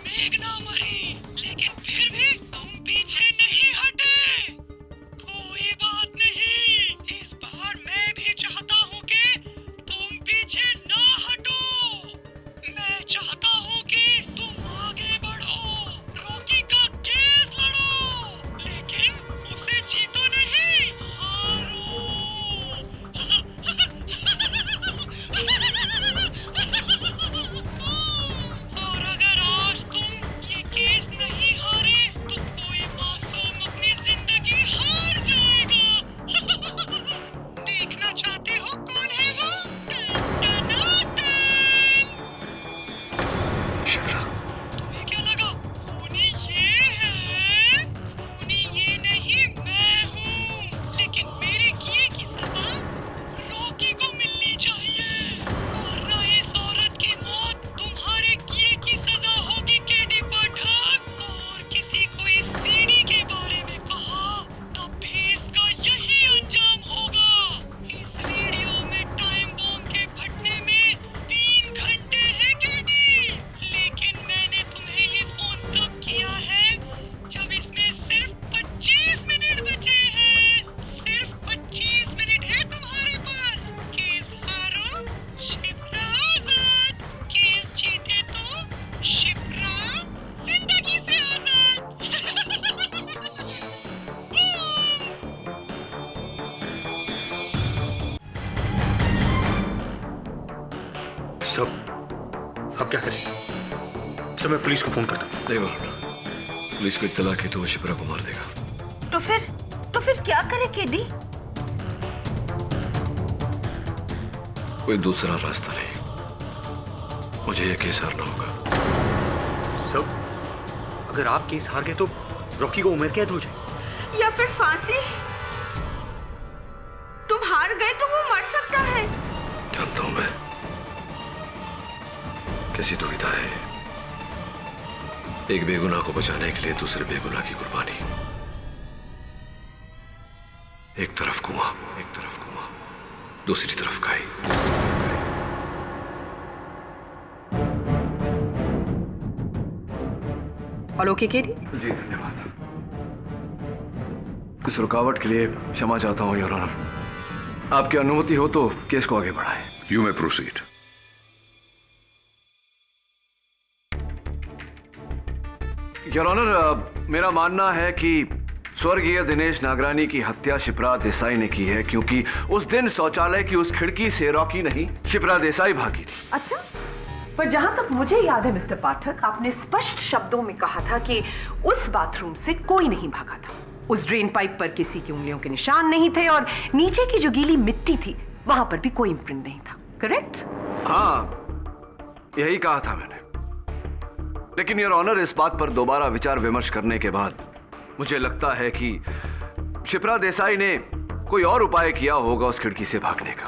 मेघना मरी, लेकिन फिर भी तुम पीछे नहीं हटे। कोई सब अब क्या करें? सब मैं पुलिस को फोन करता हूँ। नहीं वरुण, पुलिस को इत्तला की तो वो शिप्रा को मार देगा। तो फिर क्या करे केडी? कोई दूसरा रास्ता नहीं, मुझे ये केस हारना होगा। सब अगर आप केस हार गए तो रॉकी को उम्र कैद हो जाए या फिर फांसी। तुम हार गए तो वो मर सकता है। जानता हूं मैं, कैसी दुविधा है एक बेगुनाह को बचाने के लिए दूसरे बेगुनाह की कुर्बानी। एक तरफ कुआं, दूसरी तरफ खाई। All okay KD? जी धन्यवाद। इस रुकावट के लिए क्षमा चाहता हूं योर ऑनर। आपकी अनुमति हो तो केस को आगे बढ़ाएं। You may proceed. Your honour, मेरा मानना है कि स्वर्गीय दिनेश नागरानी की हत्या शिप्रा देसाई ने की है, क्योंकि उस दिन शौचालय की उस खिड़की से रॉकी नहीं, शिप्रा देसाई भागी थी। अच्छा, पर जहां तक मुझे याद है मिस्टर पाठक, आपने स्पष्ट शब्दों में कहा था कि उस बाथरूम से कोई नहीं भागा था। उस ड्रेन पाइप पर किसी की उंगलियों के निशान नहीं थे और नीचे की जो गीली मिट्टी थी वहां पर भी कोई इम्प्रिंट नहीं था। करेक्ट? हाँ, यही कहा था मैंने। लेकिन योर ऑनर, इस बात पर दोबारा विचार विमर्श करने के बाद मुझे लगता है कि शिप्रा देसाई ने कोई और उपाय किया होगा उस खिड़की से भागने का।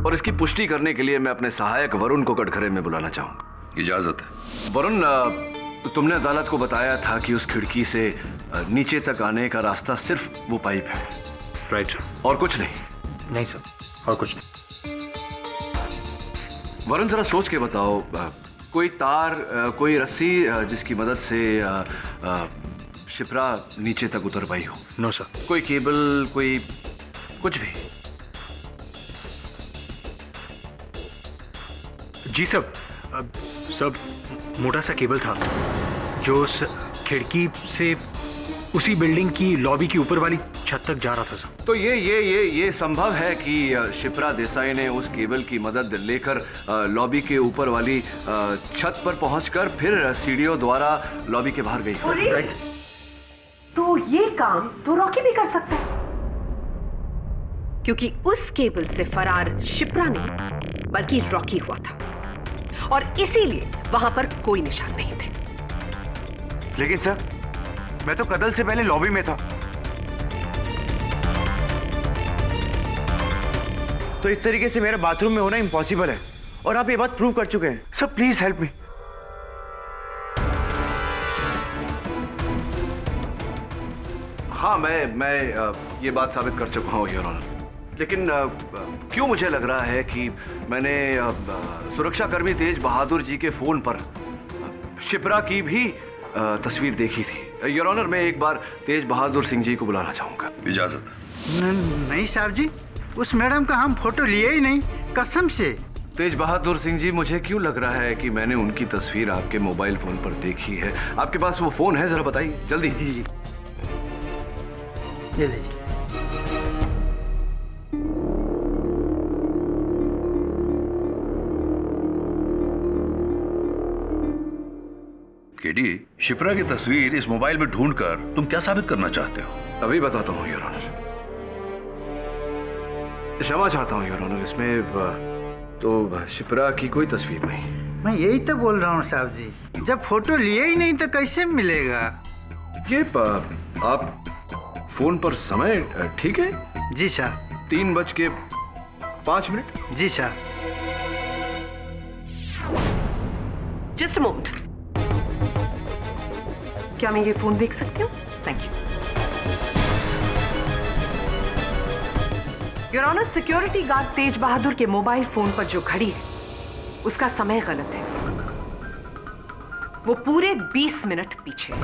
और इसकी पुष्टि करने के लिए मैं अपने सहायक वरुण को कटघरे में बुलाना चाहूंगा। इजाजत है। वरुण, तुमने अदालत को बताया था कि उस खिड़की से नीचे तक आने का रास्ता सिर्फ वो पाइप है। Right sir. और कुछ नहीं? नहीं सर, और कुछ नहीं। वरुण, जरा सोच के बताओ, कोई तार, कोई रस्सी जिसकी मदद से शिप्रा नीचे तक उतर पाई हो? No sir. कोई केबल, कोई कुछ भी? जी सब मोटा सा केबल था जो उस खिड़की से उसी बिल्डिंग की लॉबी की ऊपर वाली छत तक जा रहा था सर। तो ये संभव है कि शिप्रा देसाई ने उस केबल की मदद लेकर लॉबी के ऊपर वाली छत पर पहुंचकर फिर सीढ़ियों द्वारा लॉबी के बाहर गई। राइट। तो ये काम तो रॉकी भी कर सकता है, क्योंकि उस केबल से फरार शिप्रा नहीं बल्कि रॉकी हुआ था और इसीलिए वहां पर कोई निशान नहीं थे। लेकिन सर, मैं तो कत्ल से पहले लॉबी में था। तो इस तरीके से मेरा बाथरूम में होना इम्पॉसिबल है और आप ये बात प्रूव कर चुके हैं। Sir please help me. हाँ, मैं ये बात साबित कर चुका हूँ योर ऑनर। लेकिन क्यों मुझे लग रहा है कि मैंने सुरक्षाकर्मी तेज बहादुर जी के फोन पर शिप्रा की भी तस्वीर देखी थी। योर ऑनर, मैं एक बार तेज बहादुर सिंह जी को बुलाना चाहूंगा। इजाजत। नहीं साहब जी, उस मैडम का हम फोटो लिए ही नहीं, कसम से। तेज बहादुर सिंह जी, मुझे क्यों लग रहा है कि मैंने उनकी तस्वीर आपके मोबाइल फोन पर देखी है। आपके पास वो फोन है? जरा बताइए जल्दी। जी ये लीजिए। केडी, शिप्रा की तस्वीर इस मोबाइल में ढूंढकर तुम क्या साबित करना चाहते हो? अभी बताता हूँ योर ऑनर। क्षमा चाहता हूँ योर ऑनर, इसमें तो शिप्रा की कोई तस्वीर नहीं। मैं यही तो बोल रहा हूँ साहब जी, जब फोटो लिए ही नहीं तो कैसे मिलेगा? ये आप फोन पर समय ठीक है? जी सर। 3:05। जी सर। जस्ट अ मोमेंट, क्या मैं ये फोन देख सकती हूँ? Thank you your honour. Security guard Tej Bahadur के मोबाइल फोन पर जो घड़ी है उसका समय गलत है, वो पूरे 20 मिनट पीछे है।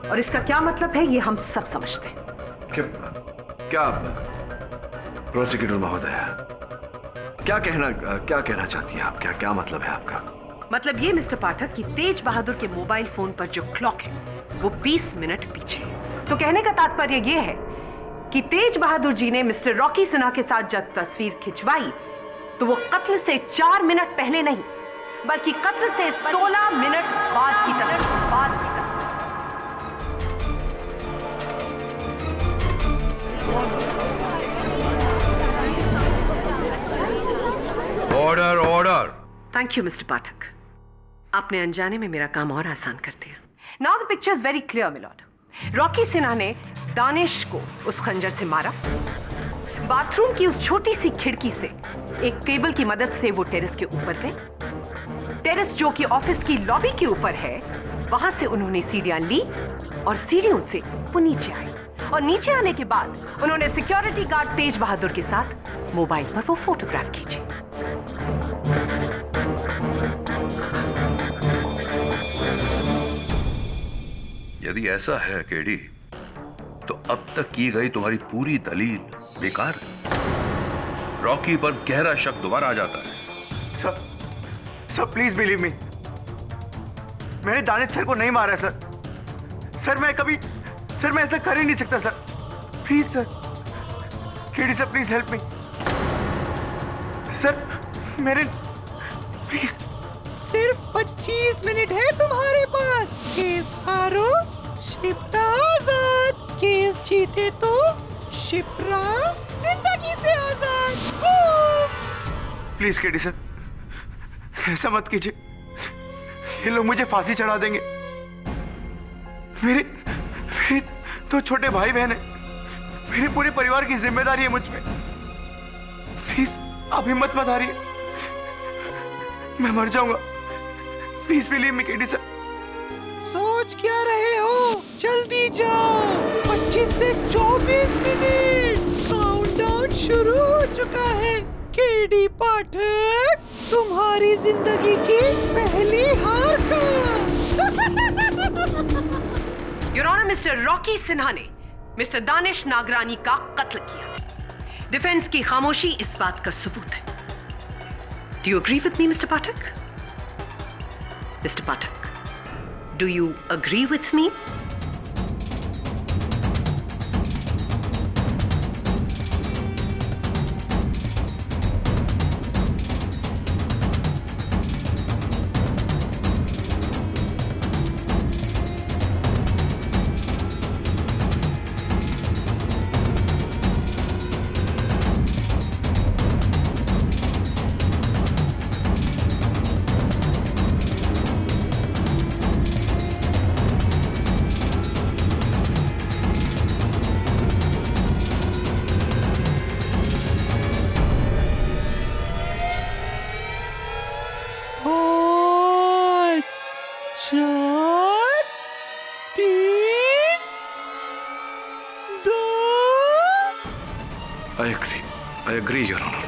और इसका क्या मतलब है ये हम सब समझते हैं। क्या प्रोसिक्यूटर महोदय, क्या कहना चाहती हैं आप? क्या मतलब है आपका? मतलब ये मिस्टर पाठक कि तेज बहादुर के मोबाइल फोन पर जो क्लॉक है वो 20 मिनट पीछे है। तो कहने का तात्पर्य यह है कि तेज बहादुर जी ने मिस्टर रॉकी सिन्हा के साथ जब तस्वीर खिंचवाई तो वो कत्ल से 4 मिनट पहले नहीं बल्कि कत्ल से 16 मिनट बाद की तरफ order order. Thank you mister Pathak, आपने अनजाने में मेरा काम और आसान कर दिया। Now the picture is very clear milord. Rocky Sinha ने दानिश को उस खंजर से मारा। बाथरूम की उस छोटी सी खिड़की से एक केबल की मदद से वो टेरेस के ऊपर गए। टेरेस जो कि ऑफिस की लॉबी के ऊपर है, वहां से उन्होंने सीढ़ियां ली और सीढ़ियों से वो नीचे आए। और नीचे आने के बाद उन्होंने सिक्योरिटी गार्ड तेज बहादुर के साथ मोबाइल पर वो फोटोग्राफ खींची। यदि ऐसा है केडी, तो अब तक की गई तुम्हारी पूरी दलील बेकार है। रॉकी पर गहरा शक दोबारा आ जाता है। सर प्लीज बिलीव मी, मैंने दानिश सर को नहीं मारा सर। सर मैं ऐसा कर ही नहीं सकता sir. Please sir, KD sir please help me sir, मेरे प्लीज। सिर्फ 25 मिनट है तुम्हारे पास। केस हारो शिप्रा आजाद, केस जीते तो शिप्रा जिंदगी से आजाद। प्लीज केडी सर, ऐसा मत कीजिए, ये लोग मुझे फांसी चढ़ा देंगे। मेरे दो छोटे भाई बहन है, मेरे पूरे परिवार की जिम्मेदारी है मुझ पे। प्लीज आप हिम्मत मत हारिए, मैं मर जाऊंगा। Please believe me KD sir. सोच क्या रहे हो, जल्दी जाओ। 25 से 24 मिनट, काउंटडाउन शुरू हो चुका है। केडी पाठक, तुम्हारी जिंदगी की पहली हार का। Your honour, mister Rocky Sinha ने मिस्टर दानिश नागरानी का कत्ल किया। डिफेंस की खामोशी इस बात का सबूत है। Do you agree with me mister Pathak? Mister Pathak, do you agree with me? I agree, Your Honor.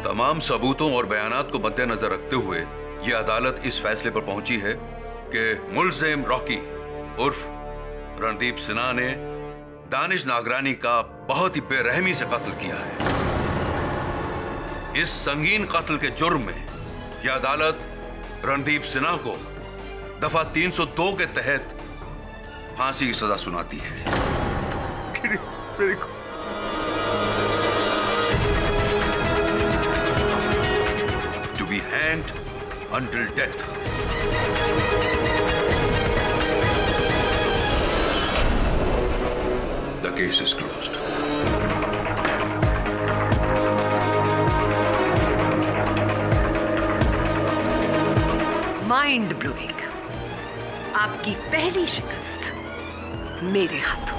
तमाम सबूतों और बयानात को मद्देनजर रखते हुए यह अदालत इस फैसले पर पहुंची है कि मुल्जिम रॉकी उर्फ रणदीप सिन्हा ने दानिश नागरानी का बहुत ही बेरहमी से कत्ल किया है। इस संगीन कत्ल के जुर्म में यह अदालत रणदीप सिन्हा को दफा 302 के तहत फांसी की सजा सुनाती है। To be hanged until death. The case is closed. Mind blowing. आपकी पहली शिकस्त मेरे हाथों।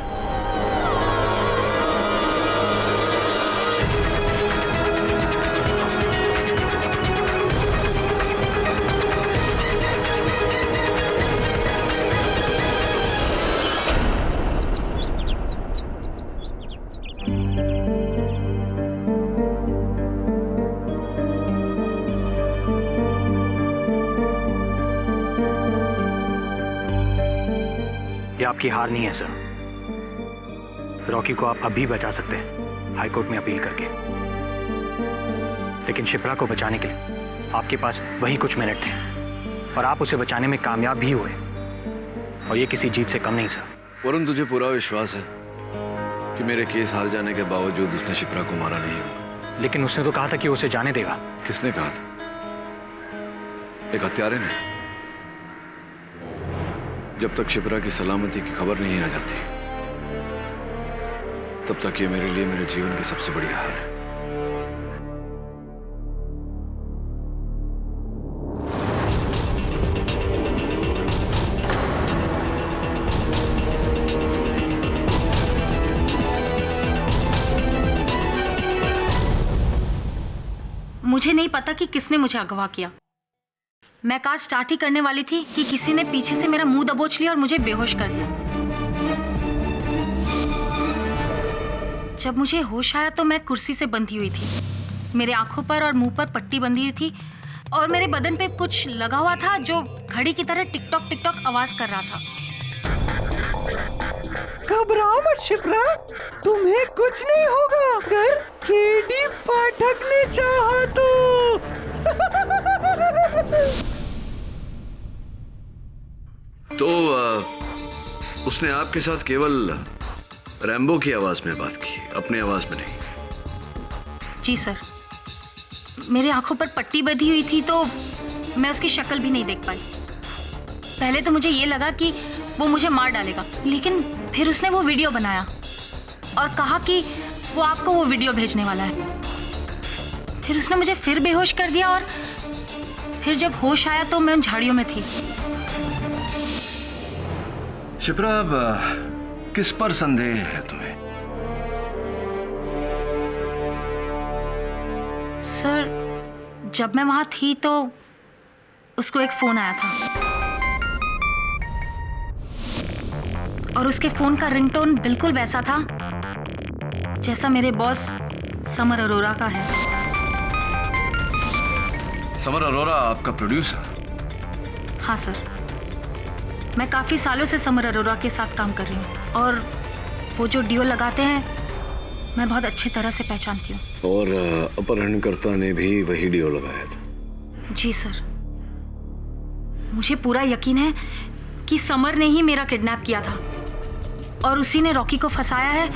ये आपकी हार नहीं है सर। रॉकी को आप अभी बचा सकते हैं हाई कोर्ट में अपील करके, लेकिन शिप्रा को बचाने के लिए आपके पास वही कुछ मिनट थे और आप उसे बचाने में कामयाब भी हुए, और ये किसी जीत से कम नहीं सर। वरुण, तुझे पूरा विश्वास है कि मेरे केस हार जाने के बावजूद उसने शिप्रा को मारा नहीं होगा? लेकिन उसने तो कहा था कि उसे जाने देगा। किसने कहा था? एक हत्यारे ने। जब तक शिप्रा की सलामती की खबर नहीं आ जाती, तब तक ये मेरे लिए मेरे जीवन की सबसे बड़ी हार है। मुझे नहीं पता कि किसने मुझे अगवा किया। मैं कार स्टार्ट ही करने वाली थी कि किसी ने पीछे से मेरा मुंह दबोच लिया और मुझे बेहोश कर दिया। जब मुझे होश आया तो मैं कुर्सी से बंधी हुई थी। मेरे आंखों पर और मुंह पर पट्टी बंधी हुई थी और मेरे बदन पे कुछ लगा हुआ था जो घड़ी की तरह टिक टॉक आवाज कर रहा था। घबराओ मत शिप्रा, तुम्हें कुछ नहीं होगा अगर केडी पाठक ने चाहा तो। उसने आपके साथ केवल रैम्बो की आवाज में बात की, अपनी आवाज में नहीं? जी सर, मेरे आंखों पर पट्टी बंधी हुई थी तो मैं उसकी शक्ल भी नहीं देख पाई। पहले तो मुझे ये लगा कि वो मुझे मार डालेगा, लेकिन फिर उसने वो वीडियो बनाया और कहा कि वो आपको वो वीडियो भेजने वाला है। फिर उसने मुझे फिर बेहोश कर दिया और फिर जब होश आया तो मैं उन झाड़ियों में थी। शिप्रा, अब किस पर संदेह है तुम्हें? सर, जब मैं वहां थी तो उसको एक फोन आया था और उसके फोन का रिंगटोन बिल्कुल वैसा था जैसा मेरे बॉस समर अरोरा का है। समर अरोरा आपका प्रोड्यूसर? हाँ सर, मैं काफी सालों से समर अरोरा के साथ काम कर रही हूँ और वो जो डियो लगाते हैं मैं बहुत अच्छी तरह से पहचानती हूँ। और अपहरणकर्ता ने भी वही डियो लगाया था? जी सर, मुझे पूरा यकीन है कि समर ने ही मेरा किडनैप किया था और उसी ने रॉकी को फंसाया है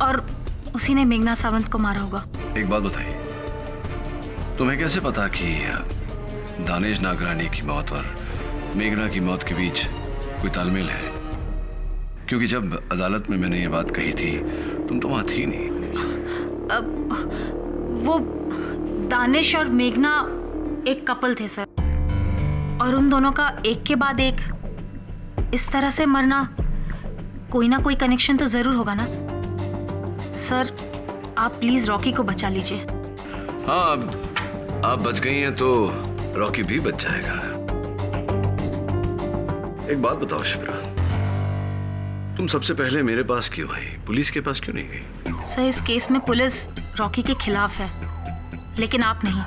और उसी ने मेघना सावंत को मारा होगा। एक बात बताइए, तुम्हें कैसे पता कि दानिश नागरानी की मौत और मेघना की मौत के बीच कोई तालमेल है? क्योंकि जब अदालत में मैंने ये बात कही थी तुम तो वहां थी नहीं। वो दानिश और मेघना एक कपल थे सर, और उन दोनों का एक के बाद एक इस तरह से मरना, कोई ना कोई कनेक्शन तो जरूर होगा ना। सर, आप प्लीज रॉकी को बचा लीजिए। हाँ, आप बच गई हैं तो रॉकी भी बच जाएगा। एक बात बताओ शिप्रा, तुम सबसे पहले मेरे पास क्यों आई? पुलिस के पास क्यों नहीं गई? सर, इस केस में पुलिस रॉकी के खिलाफ है, लेकिन आप नहीं।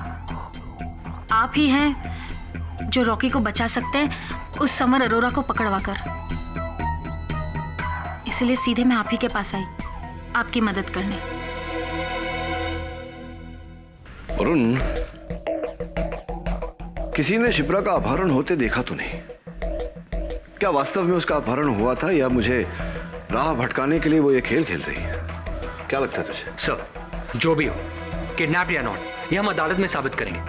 आप ही हैं जो रॉकी को बचा सकते हैं उस समर अरोरा को पकड़वा कर। इसलिए सीधे मैं आप ही के पास आई आपकी मदद करने। वरुण, किसी ने शिप्रा का अपहरण होते देखा तो नहीं? क्या वास्तव में उसका अपहरण हुआ था या मुझे राह भटकाने के लिए वो ये खेल खेल रही है? क्या लगता है तुझे? सर, जो भी हो, किडनैप या नॉट, ये हम अदालत में साबित करेंगे।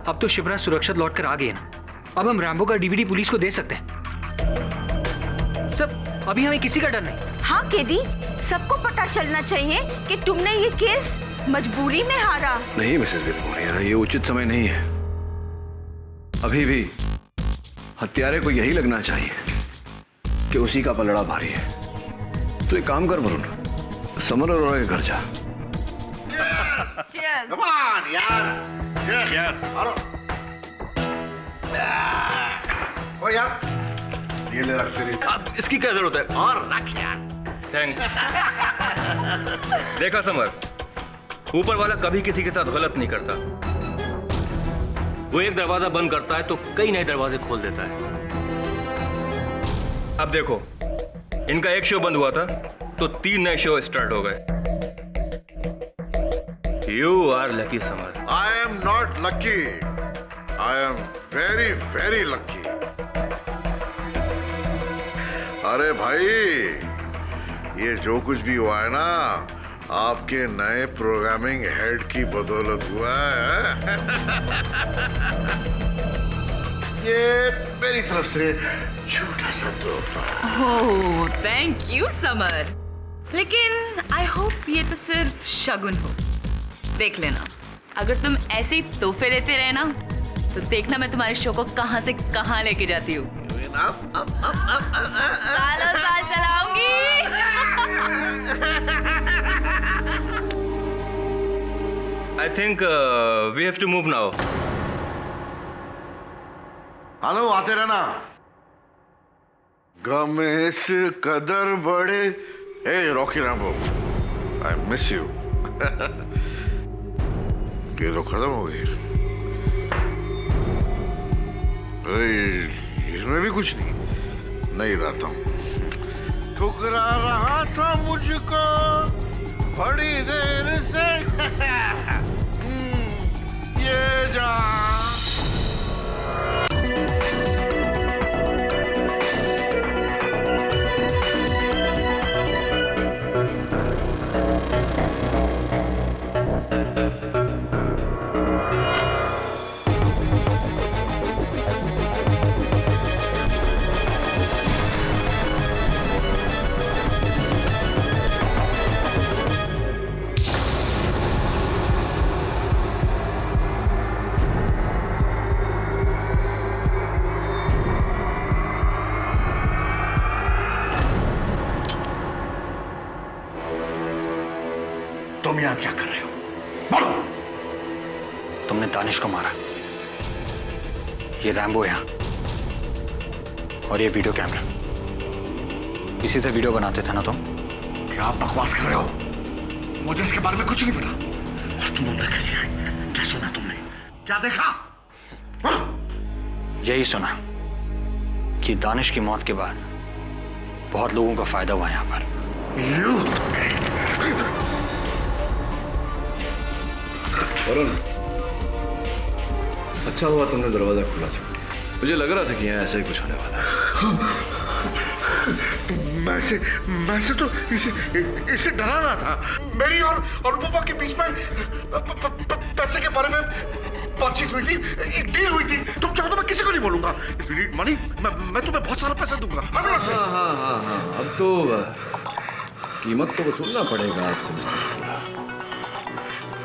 अब तो शिप्रा सुरक्षित लौटकर आ गई है ना, अब हम रैम्बो का डीवीडी पुलिस को दे सकते हैं। सर, अभी हमें किसी का डर नहीं। हाँ केडी, सबको पता चलना चाहिए कि तुमने ये केस मजबूरी में हारा। नहीं मिसेस बिलमोरिया, ये उचित समय नहीं है। अभी भी हत्यारे को यही लगना चाहिए कि उसी का पलड़ा भारी है। तो एक काम कर वरुण, समर अरोरा के घर जा। Come on, यार। Cheers. हेलो। ओ यार, ये ले रख तेरी। इसकी क्या जरूरत है? और रख यार। थैंक्स। देखा समर, ऊपर वाला कभी किसी के साथ गलत नहीं करता। वो एक दरवाजा बंद करता है तो कई नए दरवाजे खोल देता है। अब देखो, इनका एक शो बंद हुआ था तो 3 नए शो स्टार्ट हो गए। You are lucky Samar. I am not lucky, I am very very lucky. अरे भाई, ये जो कुछ भी हुआ है ना, आपके नए प्रोग्रामिंग हेड की बदौलत हुआ है। ये मेरी तरफ से छोटा सा तोहफा। ओह थैंक यू समर, लेकिन आई होप ये तो सिर्फ शगुन हो। देख लेना, अगर तुम ऐसे ही तोहफे देते रहे ना तो देखना मैं तुम्हारे शो को कहां से कहां लेके जाती हूँ। सालों साल चलाऊंगी। I think we have to move now. Hello, आते रहना। गम इस कदर बड़े। Hey Rocky Rambo, I miss you. ये तो खत्म हो गई। इसमें भी कुछ नहीं रहता हूं। ठुकरा रहा था मुझको बड़ी देर से ये जान। तुम यहां क्या कर रहे हो? बोलो। तुमने दानिश को मारा, ये रैम्बो यहाँ, और ये वीडियो कैमरा, इसी से वीडियो बनाते थे ना तुम? क्या बकवास कर रहे हो? मुझे इसके बारे में कुछ नहीं पता। और तुम अंदर कैसे आए? क्या सुना तुमने? क्या देखा? बोलो। यही सुना कि दानिश की मौत के बाद बहुत लोगों का फायदा हुआ यहाँ पर। वरुण, अच्छा हुआ तुमने दरवाजा खुला छोड़ दिया। मुझे लग रहा था कि यहाँ ऐसे ही कुछ होने वाला है। मैं से तो इसे डराना था। मेरी और रूपा के बीच में पैसे के बारे में बातचीत हुई थी, एक डील हुई थी। तुम चाहो तो मैं किसी को नहीं बोलूंगा। इफ यू नीड मनी, मैं तुम्हें बहुत सारा पैसा दूंगा। हाँ, अब तो कीमत तो वसूलना पड़ेगा आपसे मिस्टर शुक्ला।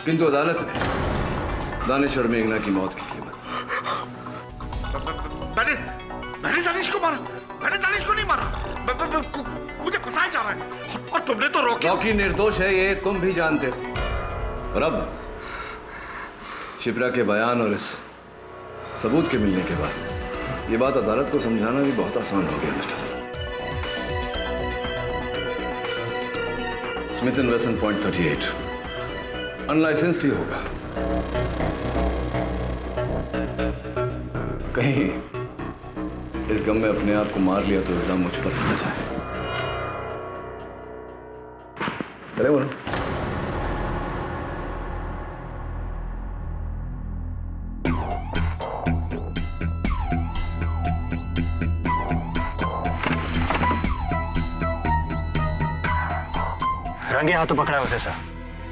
किंतु अदालत में दानिश और मेघना की मौत की कीमत। मैंने दानिश को मारा? मैंने दानिश को नहीं मारा। मुझे फंसाया जा रहा है। और तुमने तो रॉकी निर्दोष है, ये तुम भी जानते हो। और अब शिप्रा के बयान और इस सबूत के मिलने के बाद ये बात अदालत को समझाना भी बहुत आसान हो गया mister. Smith and Wesson point 38 unlicensed ही होगा। कहीं इस गम में अपने आप को मार लिया तो इल्जाम मुझ पर न जाए। चले बोलो। रंगे हाथों पकड़ा है उसे सर।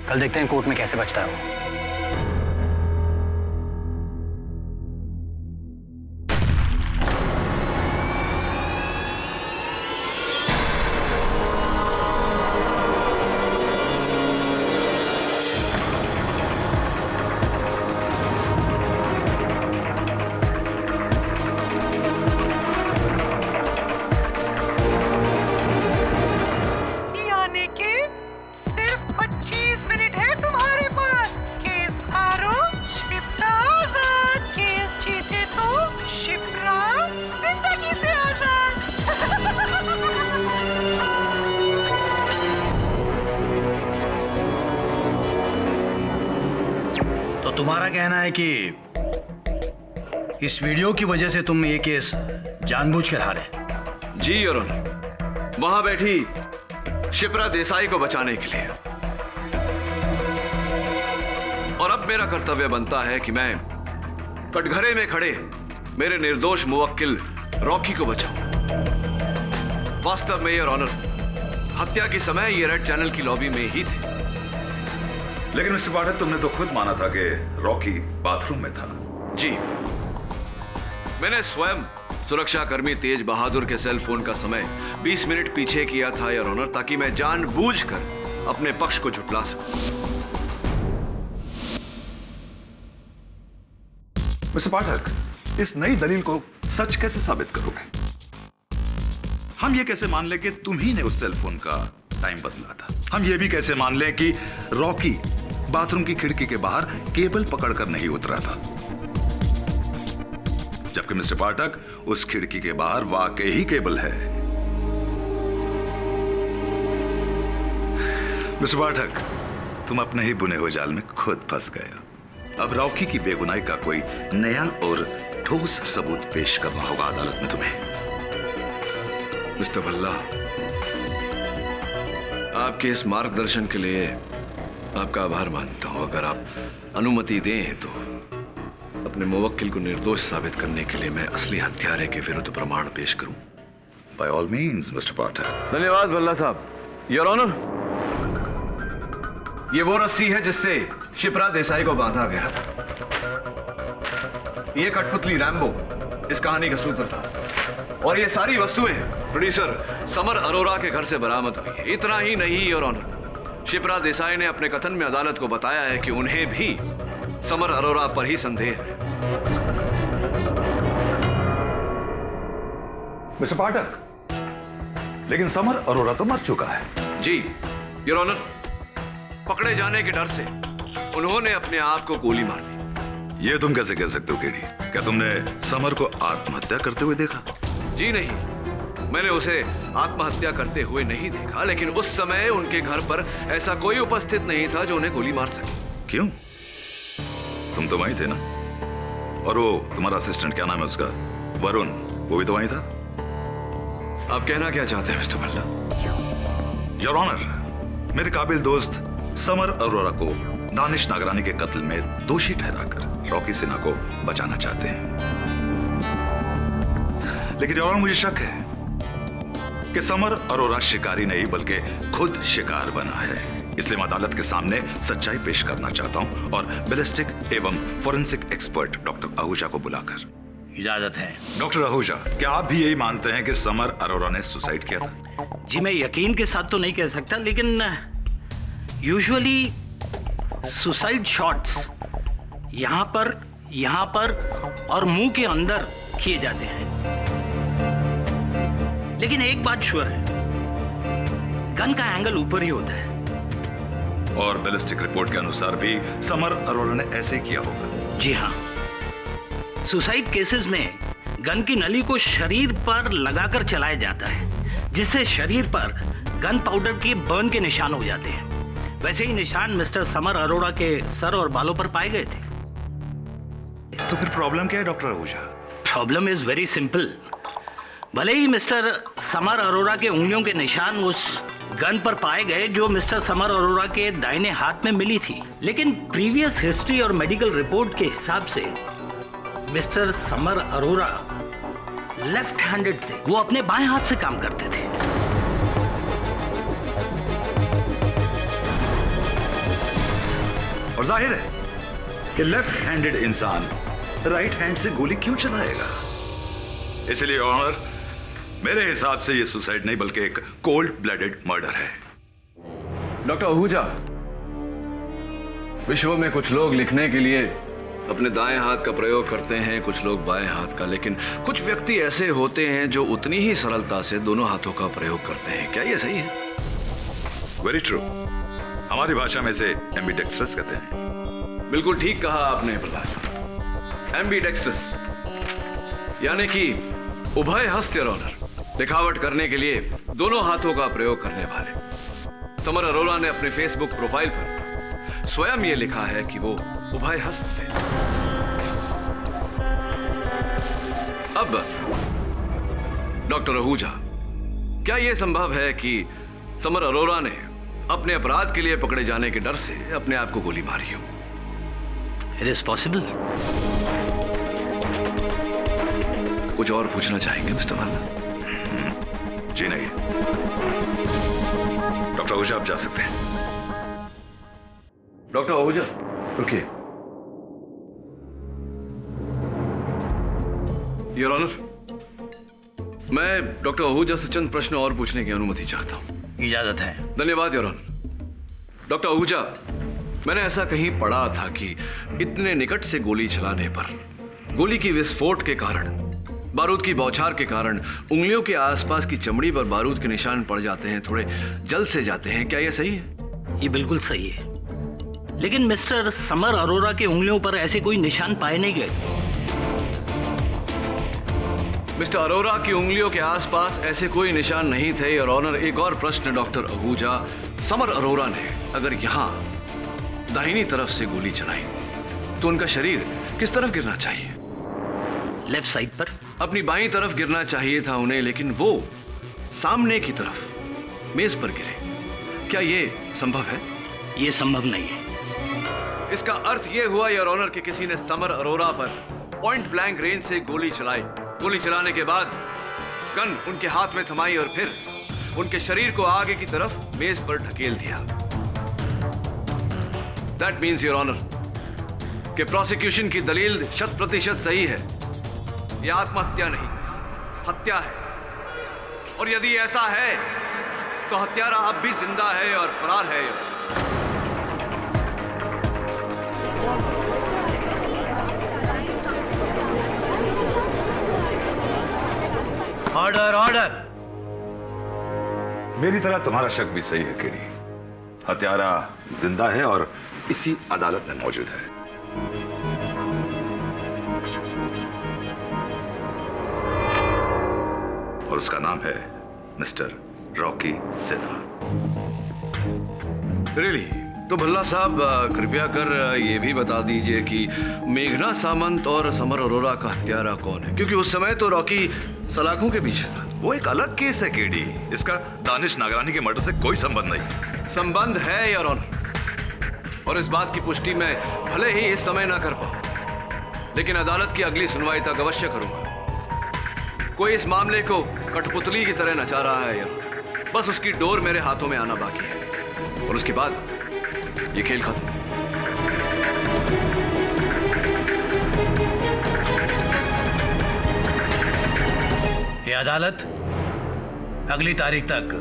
कल देखते हैं कोर्ट में कैसे बचता है वो। तुम्हारा कहना है कि इस वीडियो की वजह से तुम ये केस जानबूझकर हारे? जी योर ऑनर, वहां बैठी शिप्रा देसाई को बचाने के लिए। और अब मेरा कर्तव्य बनता है कि मैं कटघरे में खड़े मेरे निर्दोष मुवक्किल रॉकी को बचाऊं। वास्तव में योर ऑनर, हत्या के समय ये रेड चैनल की लॉबी में ही थे। लेकिन मिस्टर पाठक, तुमने तो खुद माना था कि रॉकी बाथरूम में था। जी, मैंने स्वयं सुरक्षा कर्मी तेज बहादुर के सेल फोन का समय 20 मिनट पीछे किया था योर ऑनर, ताकि मैं जानबूझकर अपने पक्ष को झुठला सकूं। मिस्टर पाठक, इस नई दलील को सच कैसे साबित करोगे? हम ये कैसे मान लें कि तुम ही ने उस सेल फोन का टाइम बदला था? हम ये भी कैसे मान लें कि रॉकी बाथरूम की खिड़की के बाहर केबल पकड़कर नहीं उतरा था, जबकि मिस्टर पाठक उस खिड़की के बाहर वाकई ही केबल है? मिस्टर पाठक, तुम अपने ही बुने हुए जाल में खुद फंस गए। अब रॉकी की बेगुनाही का कोई नया और ठोस सबूत पेश करना होगा अदालत में तुम्हें। मिस्टर भल्ला, आपके इस मार्गदर्शन के लिए आपका आभार मानता हूं। अगर आप अनुमति दें तो अपने मुवक्किल को निर्दोष साबित करने के लिए मैं असली हत्यारे के विरुद्ध प्रमाण पेश करूं। बाय ऑल मीन्स मिस्टर पाठक। धन्यवाद भल्ला साहब। योर ऑनर, ये वो रस्सी है जिससे शिप्रा देसाई को बांधा गया था। ये कठपुतली रैम्बो इस कहानी का सूत्र था, और ये सारी वस्तुएं प्रोड्यूसर समर अरोरा के घर से बरामद हुई है। इतना ही नहीं योर ऑनर, शिप्रा देसाई ने अपने कथन में अदालत को बताया है कि उन्हें भी समर अरोरा पर ही संदेह है। मिस्टर पाठक, लेकिन समर अरोरा तो मर चुका है। जी योर ऑनर, पकड़े जाने के डर से उन्होंने अपने आप को गोली मार दी। ये तुम कैसे कह सकते हो केडी? क्या तुमने समर को आत्महत्या करते हुए देखा? जी नहीं, मैंने उसे आत्महत्या करते हुए नहीं देखा, लेकिन उस समय उनके घर पर ऐसा कोई उपस्थित नहीं था जो उन्हें गोली मार सके। क्यों? तुम तो वहीं थे ना? और वो तुम्हारा असिस्टेंट, क्या नाम है उसका, वरुण, वो भी तो वहीं था। आप कहना क्या चाहते हैं मिस्टर भल्ला? योर ऑनर, मेरे काबिल दोस्त समर अरोरा को दानिश नागरानी के कत्ल में दोषी ठहराकर रॉकी सिन्हा को बचाना चाहते हैं। लेकिन योर ऑनर, मुझे शक है कि समर अरोरा शिकारी नहीं बल्कि खुद शिकार बना है। इसलिए मैं अदालत के सामने सच्चाई पेश करना चाहता हूं और बैलिस्टिक एवं फोरेंसिक एक्सपर्ट डॉक्टर आहूजा को बुलाकर। इजाजत है। डॉक्टर आहूजा, क्या आप भी यही मानते हैं कि समर अरोरा ने सुसाइड किया था? जी, मैं यकीन के साथ तो नहीं कह सकता, लेकिन यूजुअली सुसाइड शॉट्स यहाँ पर और मुंह के अंदर किए जाते हैं। लेकिन एक बात श्योर है, गन का एंगल ऊपर ही होता है। और बैलिस्टिक रिपोर्ट के अनुसार भी समर अरोरा ने ऐसे किया होगा। जी हाँ, सुसाइड केसेस में गन की नली को शरीर पर लगाकर चलाया जाता है, जिससे शरीर पर गन पाउडर के बर्न के निशान हो जाते हैं। वैसे ही निशान मिस्टर समर अरोरा के सर और बालों पर पाए गए थे। तो फिर प्रॉब्लम क्या है doctor Ahuja? Problem is very simple. भले ही मिस्टर समर अरोरा के उंगलियों के निशान उस गन पर पाए गए जो मिस्टर समर अरोरा के दाहिने हाथ में मिली थी, लेकिन प्रीवियस हिस्ट्री और मेडिकल रिपोर्ट के हिसाब से mister summer Arora left handed थे। वो अपने बाएं हाथ से काम करते थे। और जाहिर है कि लेफ्ट हैंडेड इंसान राइट हैंड से गोली क्यों चलाएगा? इसलिए ऑनर, मेरे हिसाब से यह सुसाइड नहीं बल्कि एक कोल्ड ब्लडेड मर्डर है। डॉक्टर आहूजा, विश्व में कुछ लोग लिखने के लिए अपने दाएं हाथ का प्रयोग करते हैं, कुछ लोग बाएं हाथ का, लेकिन कुछ व्यक्ति ऐसे होते हैं जो उतनी ही सरलता से दोनों हाथों का प्रयोग करते हैं। क्या यह सही है? Very true. हमारी भाषा में इसे एम्बिडेक्स्ट्रस कहते हैं। बिल्कुल ठीक कहा आपने प्रहलाद। एम्बिडेक्स्ट्रस यानी कि उभय हस्त योर ऑनर, लिखावट करने के लिए दोनों हाथों का प्रयोग करने वाले। समर अरोरा ने अपने फेसबुक प्रोफाइल पर स्वयं ये लिखा है कि वो उभय हस्त थे। अब डॉक्टर आहूजा, क्या यह संभव है कि समर अरोरा ने अपने अपराध के लिए पकड़े जाने के डर से अपने आप को गोली मारी हो? It is possible. कुछ और पूछना चाहेंगे मिस्टर भाला? जी नहीं। डॉक्टर आहूजा, आप जा सकते हैं। डॉक्टर आहूजा, रुकिए। योर ऑनर, मैं डॉक्टर आहूजा से चंद प्रश्न और पूछने की अनुमति चाहता हूं। इजाजत है। धन्यवाद योर ऑनर। डॉक्टर आहूजा, मैंने ऐसा कहीं पढ़ा था कि इतने निकट से गोली चलाने पर गोली की विस्फोट के कारण, बारूद की बौछार के कारण उंगलियों के आसपास की चमड़ी पर बारूद के निशान पड़ जाते हैं, थोड़े जल से जाते हैं। क्या यह सही है? ये बिल्कुल सही है, लेकिन मिस्टर समर अरोरा के उंगलियों पर ऐसे कोई निशान पाए नहीं गए। मिस्टर अरोरा की उंगलियों के आसपास ऐसे कोई निशान नहीं थे। और ऑनर, एक और प्रश्न डॉक्टर आहूजा, समर अरोरा ने अगर यहां दाहिनी तरफ से गोली चलाई तो उनका शरीर किस तरफ गिरना चाहिए? लेफ्ट साइड पर। अपनी बाईं तरफ गिरना चाहिए था उन्हें, लेकिन वो सामने की तरफ मेज पर गिरे। क्या यह संभव है? यह संभव नहीं है। इसका अर्थ यह हुआ योर ऑनर कि किसी ने समर अरोरा पर पॉइंट ब्लैंक रेंज से गोली चलाई। गोली चलाने के बाद गन उनके हाथ में थमाई और फिर उनके शरीर को आगे की तरफ मेज पर ढकेल दिया। दैट मीन्स योर ऑनर कि प्रोसिक्यूशन की दलील 100% सही है। यह आत्महत्या नहीं, हत्या है। और यदि ऐसा है तो हत्यारा अब भी जिंदा है और फरार है। Order, order. मेरी तरह तुम्हारा शक भी सही है केडी। हत्यारा जिंदा है और इसी अदालत में मौजूद है। और उसका नाम है मिस्टर रॉकी सिन्हा। रियली? तो भल्ला साहब, कृपया कर ये भी बता दीजिए कि मेघना सामंत और समर अरोरा का हत्यारा कौन है, क्योंकि उस समय तो रॉकी सलाखों के पीछे था। वो एक अलग केस है केडी। इसका दानिश नागरानी के मर्डर से कोई संबंध नहीं। संबंध है योर ऑनर, और इस बात की पुष्टि मैं भले ही इस समय ना कर पाऊं, लेकिन अदालत की अगली सुनवाई तक अवश्य करूंगा। कोई इस मामले को कठपुतली की तरह नचा रहा है यार। बस उसकी डोर मेरे हाथों में आना बाकी है और उसके बाद ये खेल खत्म। ये अदालत अगली तारीख तक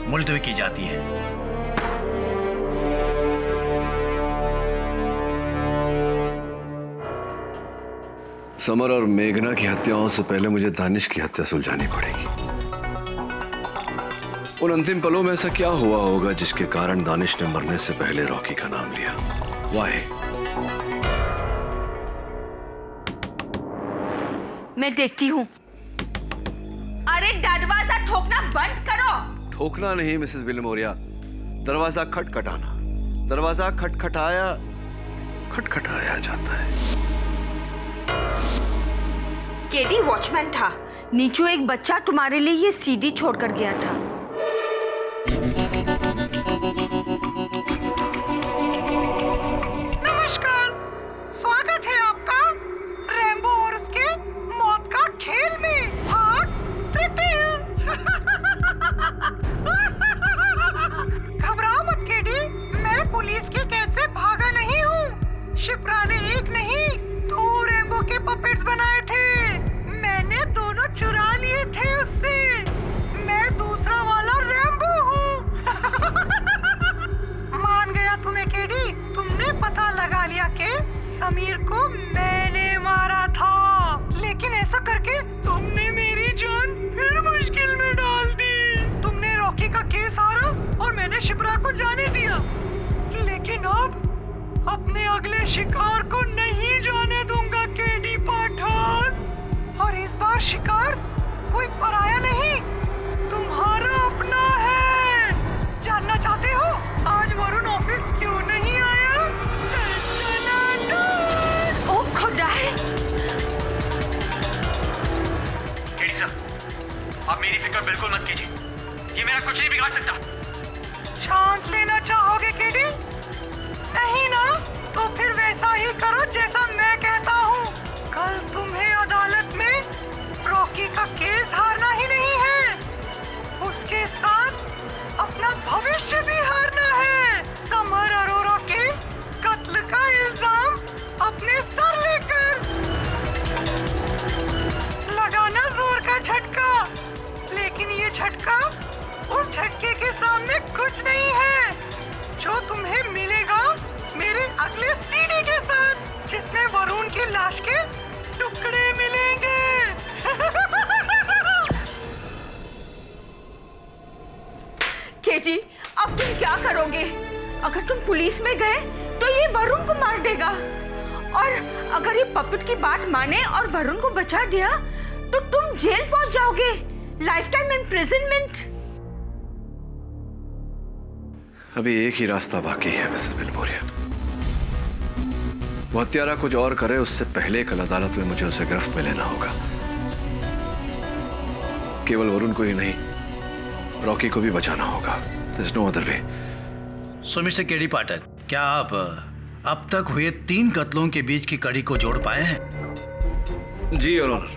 मुलतवी की जाती है। समर और मेघना की हत्याओं से पहले मुझे दानिश की हत्या सुलझानी पड़ेगी। उन अंतिम पलों में ऐसा क्या हुआ होगा जिसके कारण दानिश ने मरने से पहले रॉकी का नाम लिया? वाई? मैं देखती हूँ। अरे दरवाजा ठोकना बंद करो। ठोकना नहीं मिसेस बिलमोरिया, दरवाजा खटखटाना। दरवाजा खटखटाया जाता है। केडी वॉचमैन था। नीचू एक बच्चा तुम्हारे लिए ये सीडी छोड़कर गया था। नमस्कार, स्वागत है आपका रैम्बो और उसके मौत का खेल में भाग 3। घबराओ मत केडी, मैं पुलिस की कैद से भागा नहीं हूँ। शिप्रा ने एक नहीं 2 रैम्बो के पपेट्स बनाए थे। मैंने दोनों चुरा लिए थे उससे। मैं दूसरा वाला रैम्बो हूँ। मान गया तुम्हें केडी। तुमने पता लगा लिया कि समीर को मैंने मारा था, लेकिन ऐसा करके तुमने मेरी जान फिर मुश्किल में डाल दी। तुमने रॉकी का केस हारा और मैंने शिप्रा को जाने दिया, लेकिन अब अपने अगले शिकार को नहीं जाने दूंगा केडी पाठक। और इस बार शिकार कोई पराया नहीं, तुम्हारा अपना है। जानना चाहते हो आज वरुण ऑफिस क्यों नहीं आया? ओ खुदा है। केडी सर, आप मेरी फिक्र बिल्कुल मत कीजिए। मुझे, ये मेरा कुछ नहीं बिगाड़ सकता। चांस लेना चाहोगे केडी? नहीं ना, तो फिर वैसा ही करो जैसा मैं कहता हूँ। कल तुम्हें अदालत में रॉकी का केस हारना ही नहीं है, उसके साथ अपना भविष्य भी हारना है। समर अरोरा के कत्ल का इल्जाम अपने सर लेकर लगाना जोर का झटका, लेकिन ये झटका उस झटके के सामने कुछ नहीं है जो तुम्हें मिलेगा मेरे अगले सीडी के साथ, जिसमें वरुण की लाश के टुकड़े मिलेंगे। केटी, अब तुम क्या करोगे? अगर तुम पुलिस में गए तो ये वरुण को मार देगा, और अगर ये पपेट की बात माने और वरुण को बचा दिया तो तुम जेल पहुंच जाओगे, लाइफ टाइम इम्प्रिजनमेंट। अभी एक ही रास्ता बाकी है मिसेस बिलमोरिया। वो हत्यारा कुछ और करे उससे पहले कल अदालत में मुझे उसे गिरफ्त में लेना होगा। केवल वरुण को ही नहीं, रॉकी को भी बचाना होगा। There's no other way. सो मिस्टर केडी पाठक, क्या आप अब तक हुए 3 कत्लों के बीच की कड़ी को जोड़ पाए हैं? जी योर ऑनर,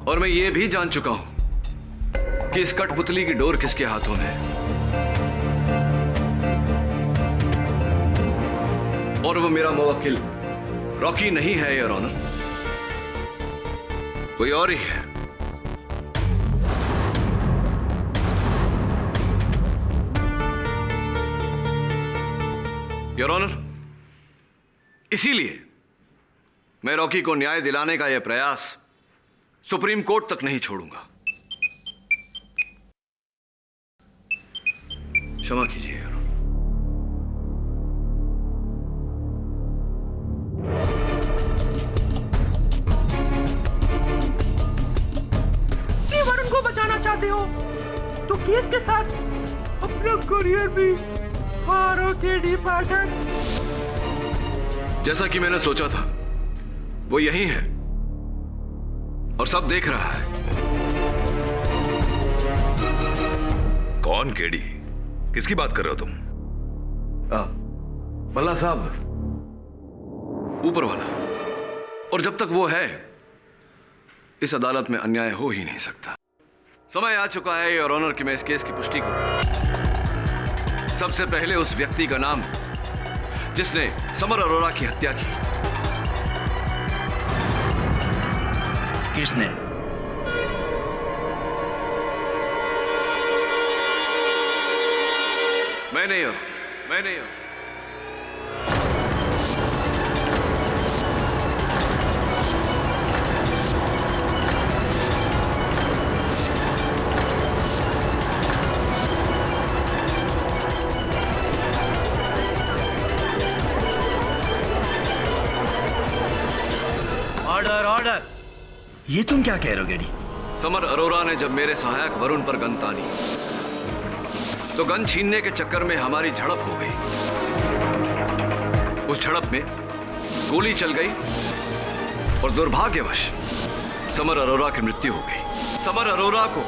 और मैं ये भी जान चुका हूं कि इस कठपुतली की डोर किसके हाथों में है, और वो मेरा मुवक्किल रॉकी नहीं है योर ऑनर, कोई और ही है। योर ऑनर, इसीलिए मैं रॉकी को न्याय दिलाने का यह प्रयास सुप्रीम कोर्ट तक नहीं छोड़ूंगा। क्षमा कीजिए योर ऑनर। कि वरुण को बचाना चाहते हो तो केस के साथ अपना करियर भी हारो केडी पाठक। जैसा कि मैंने सोचा था वो यही है और सब देख रहा है। कौन केडी? किसकी बात कर रहे हो तुम? भल्ला साहब, ऊपर वाला। और जब तक वो है इस अदालत में अन्याय हो ही नहीं सकता। समय आ चुका है योर ऑनर कि मैं इस केस की पुष्टि करूं। सबसे पहले उस व्यक्ति का नाम जिसने समर अरोरा की हत्या की। किसने? मैंने ऑर्डर ऑर्डर। ये तुम क्या कह रहे हो गेडी? समर अरोरा ने जब मेरे सहायक वरुण पर गन तानी तो गन छीनने के चक्कर में हमारी झड़प हो गई। उस झड़प में गोली चल गई और दुर्भाग्यवश समर अरोरा की मृत्यु हो गई। समर अरोरा को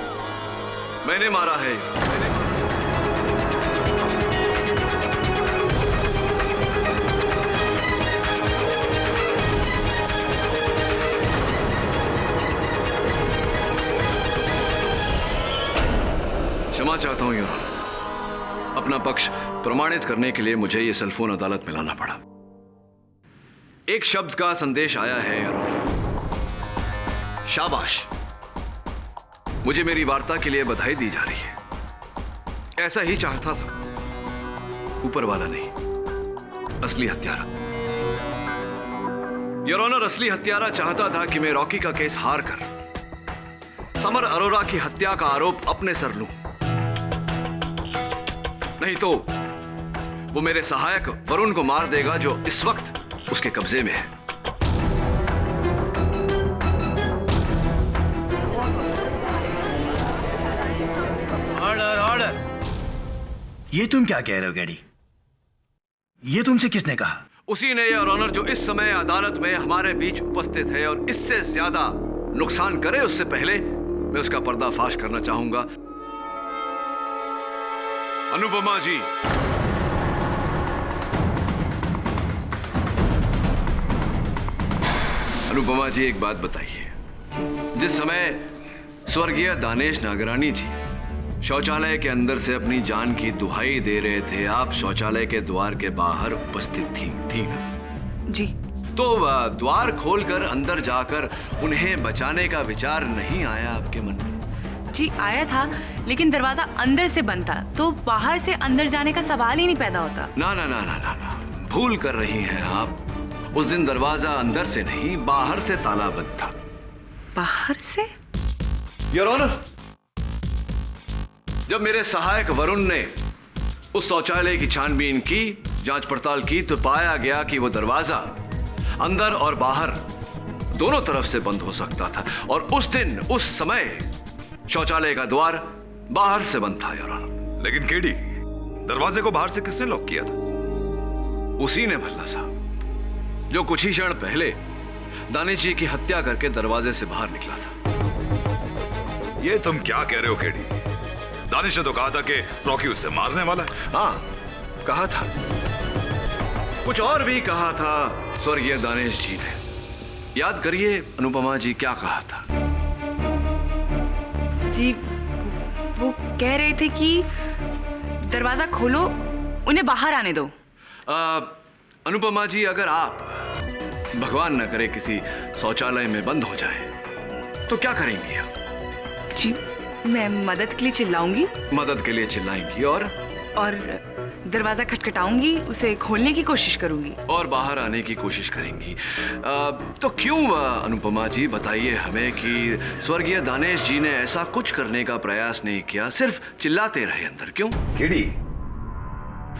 मैंने मारा है। क्षमा चाहता हूं योर ऑनर, अपना पक्ष प्रमाणित करने के लिए मुझे यह सेलफोन अदालत में लाना पड़ा। एक शब्द का संदेश आया है योर ऑनर। शाबाश, मुझे मेरी वार्ता के लिए बधाई दी जा रही है। ऐसा ही चाहता था, ऊपर वाला नहीं, असली हत्यारा। योर ऑनर, असली हत्यारा चाहता था कि मैं रॉकी का केस हार कर समर अरोरा की हत्या का आरोप अपने सर लूं, नहीं तो वो मेरे सहायक वरुण को मार देगा जो इस वक्त उसके कब्जे में है। Order order. ये तुम क्या कह रहे हो गैडी? ये तुमसे किसने कहा? उसी ने योर ऑनर जो इस समय अदालत में हमारे बीच उपस्थित है और इससे ज्यादा नुकसान करे उससे पहले मैं उसका पर्दाफाश करना चाहूंगा। अनुपमा जी, अनुपमा जी एक बात बताइए, जिस समय स्वर्गीय दानेश नागरानी जी शौचालय के अंदर से अपनी जान की दुहाई दे रहे थे, आप शौचालय के द्वार के बाहर उपस्थित थी ना? जी। तो द्वार खोलकर अंदर जाकर उन्हें बचाने का विचार नहीं आया आपके मन में? जी आया था, लेकिन दरवाजा अंदर से बंद था, तो बाहर से अंदर जाने का सवाल ही नहीं पैदा होता। ना ना ना ना ना ना, भूल कर रही हैं आप। उस दिन दरवाजा अंदर से नहीं, बाहर से तालाबंद था। बाहर से? योर ऑनर, जब मेरे सहायक वरुण ने उस शौचालय की छानबीन की, जांच पड़ताल की, तो पाया गया कि वो दरवाजा अंदर और बाहर दोनों तरफ से बंद हो सकता था, और उस दिन उस समय शौचालय का द्वार बाहर से बंद था योर ऑनर। लेकिन केडी, दरवाजे को बाहर से किसने लॉक किया था? उसी ने भल्ला साहब, जो कुछ ही क्षण पहले दानिश जी की हत्या करके दरवाजे से बाहर निकला था। ये तुम क्या कह रहे हो केडी? दानिश ने तो कहा था कि रॉकी उससे मारने वाला है। हाँ, कहा था। कुछ और भी कहा था स्वर्गीय दानिश जी ने। याद करिए अनुपमा जी, क्या कहा था? जी वो कह रहे थे कि दरवाजा खोलो, उन्हें बाहर आने दो। अनुपमा जी, अगर आप भगवान न करे किसी शौचालय में बंद हो जाए तो क्या करेंगी आप? जी मैं मदद के लिए चिल्लाऊंगी। मदद के लिए चिल्लाएंगी और दरवाजा खटखटाऊंगी, उसे खोलने की कोशिश करूंगी और बाहर आने की कोशिश करेंगी। तो क्यों अनुपमा जी बताइए हमें कि स्वर्गीय दानेश जी ने ऐसा कुछ करने का प्रयास नहीं किया, सिर्फ चिल्लाते रहे अंदर, क्यों? केडी,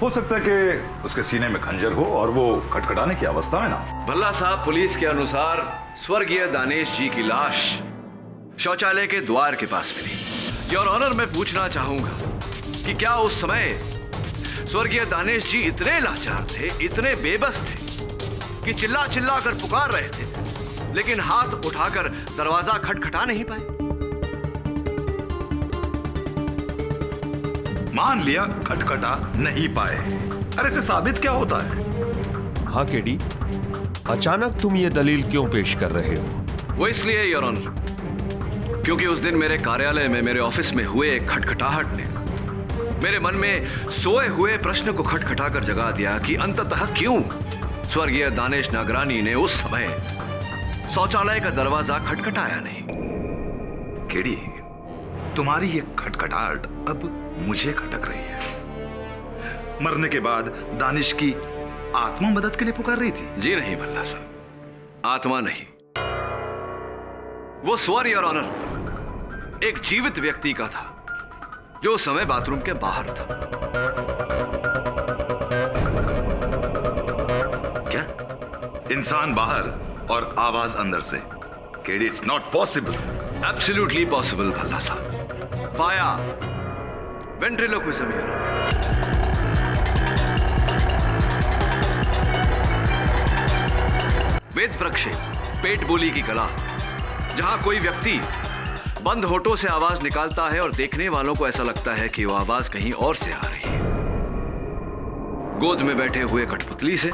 हो सकता है कि उसके सीने में खंजर हो और वो खटखटाने की अवस्था में ना हो। भल्ला साहब, पुलिस के अनुसार स्वर्गीय दानेश जी की लाश शौचालय के द्वार के पास मिली। योर ऑनर, मैं पूछना चाहूंगा कि क्या उस समय स्वर्गीय दानेश जी इतने लाचार थे, इतने बेबस थे कि चिल्ला चिल्ला कर पुकार रहे थे, लेकिन हाथ उठाकर दरवाजा खटखटा नहीं पाए? मान लिया खटखटा नहीं पाए, अरे इससे साबित क्या होता है? हाँ केडी, अचानक तुम ये दलील क्यों पेश कर रहे हो? वो इसलिए योर ऑनर, क्योंकि उस दिन मेरे कार्यालय में, मेरे ऑफिस में हुए एक खटखटाहट ने मेरे मन में सोए हुए प्रश्न को खटखटाकर जगा दिया कि अंततः क्यों स्वर्गीय दानेश नागरानी ने उस समय शौचालय का दरवाजा खटखटाया नहीं। केडी, तुम्हारी ये खटखटाहट अब मुझे खटक रही है। मरने के बाद दानिश की आत्मा मदद के लिए पुकार रही थी? जी नहीं भल्ला साहब, आत्मा नहीं, वो स्वर योर ऑनर एक जीवित व्यक्ति का था जो उस समय बाथरूम के बाहर था। क्या? इंसान बाहर और आवाज अंदर से? KD, it's not possible. Absolutely possible Bhalla साहब। पाया वेंट्रिलोक्विज्म योर ऑनर। वेद प्रक्षेप, पेट बोली की कला, जहां कोई व्यक्ति बंद होठों से आवाज निकालता है और देखने वालों को ऐसा लगता है कि वो आवाज कहीं और से आ रही है। गोद में बैठे हुए कठपुतली से,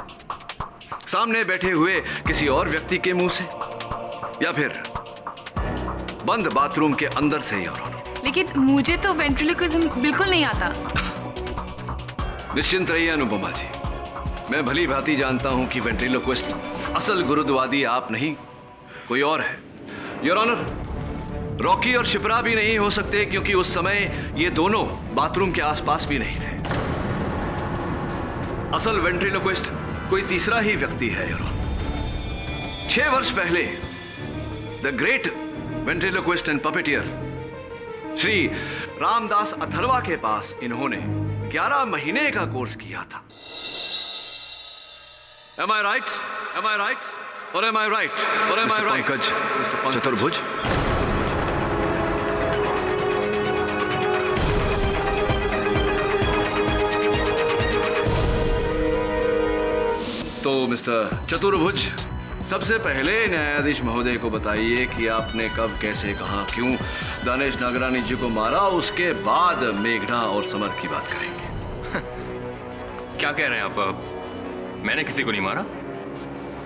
सामने बैठे हुए किसी और व्यक्ति के मुंह से, या फिर बंद बाथरूम के अंदर से। योर ऑनर, लेकिन मुझे तो वेंट्रिलोक्विज्म बिल्कुल नहीं आता। निश्चिंत रहिए अनुपमा जी, मैं भली भांति जानता हूं कि वेंट्रिलोक्विस्ट असल गुरुद्वादी आप नहीं, कोई और है। योर ऑनर, रॉकी और शिप्रा भी नहीं हो सकते, क्योंकि उस समय ये दोनों बाथरूम के आसपास भी नहीं थे। असल वेंट्रिलोक्विस्ट कोई तीसरा ही व्यक्ति है योर ऑनर। 6 वर्ष पहले the great ventriloquist and puppeteer Shri Ramdas Atharva के पास इन्होंने 11 महीने का कोर्स किया था। Am I right? Am I right? Or am I right? Or am I right? Mr. Pankaj चतुर्भुज, तो मिस्टर चतुर्भुज, सबसे पहले न्यायाधीश महोदय को बताइए कि आपने कब, कैसे, कहां, क्यों दानिश नागरानी जी को मारा, उसके बाद मेघना और समर की बात करेंगे। क्या कह रहे हैं आप? मैंने किसी को नहीं मारा।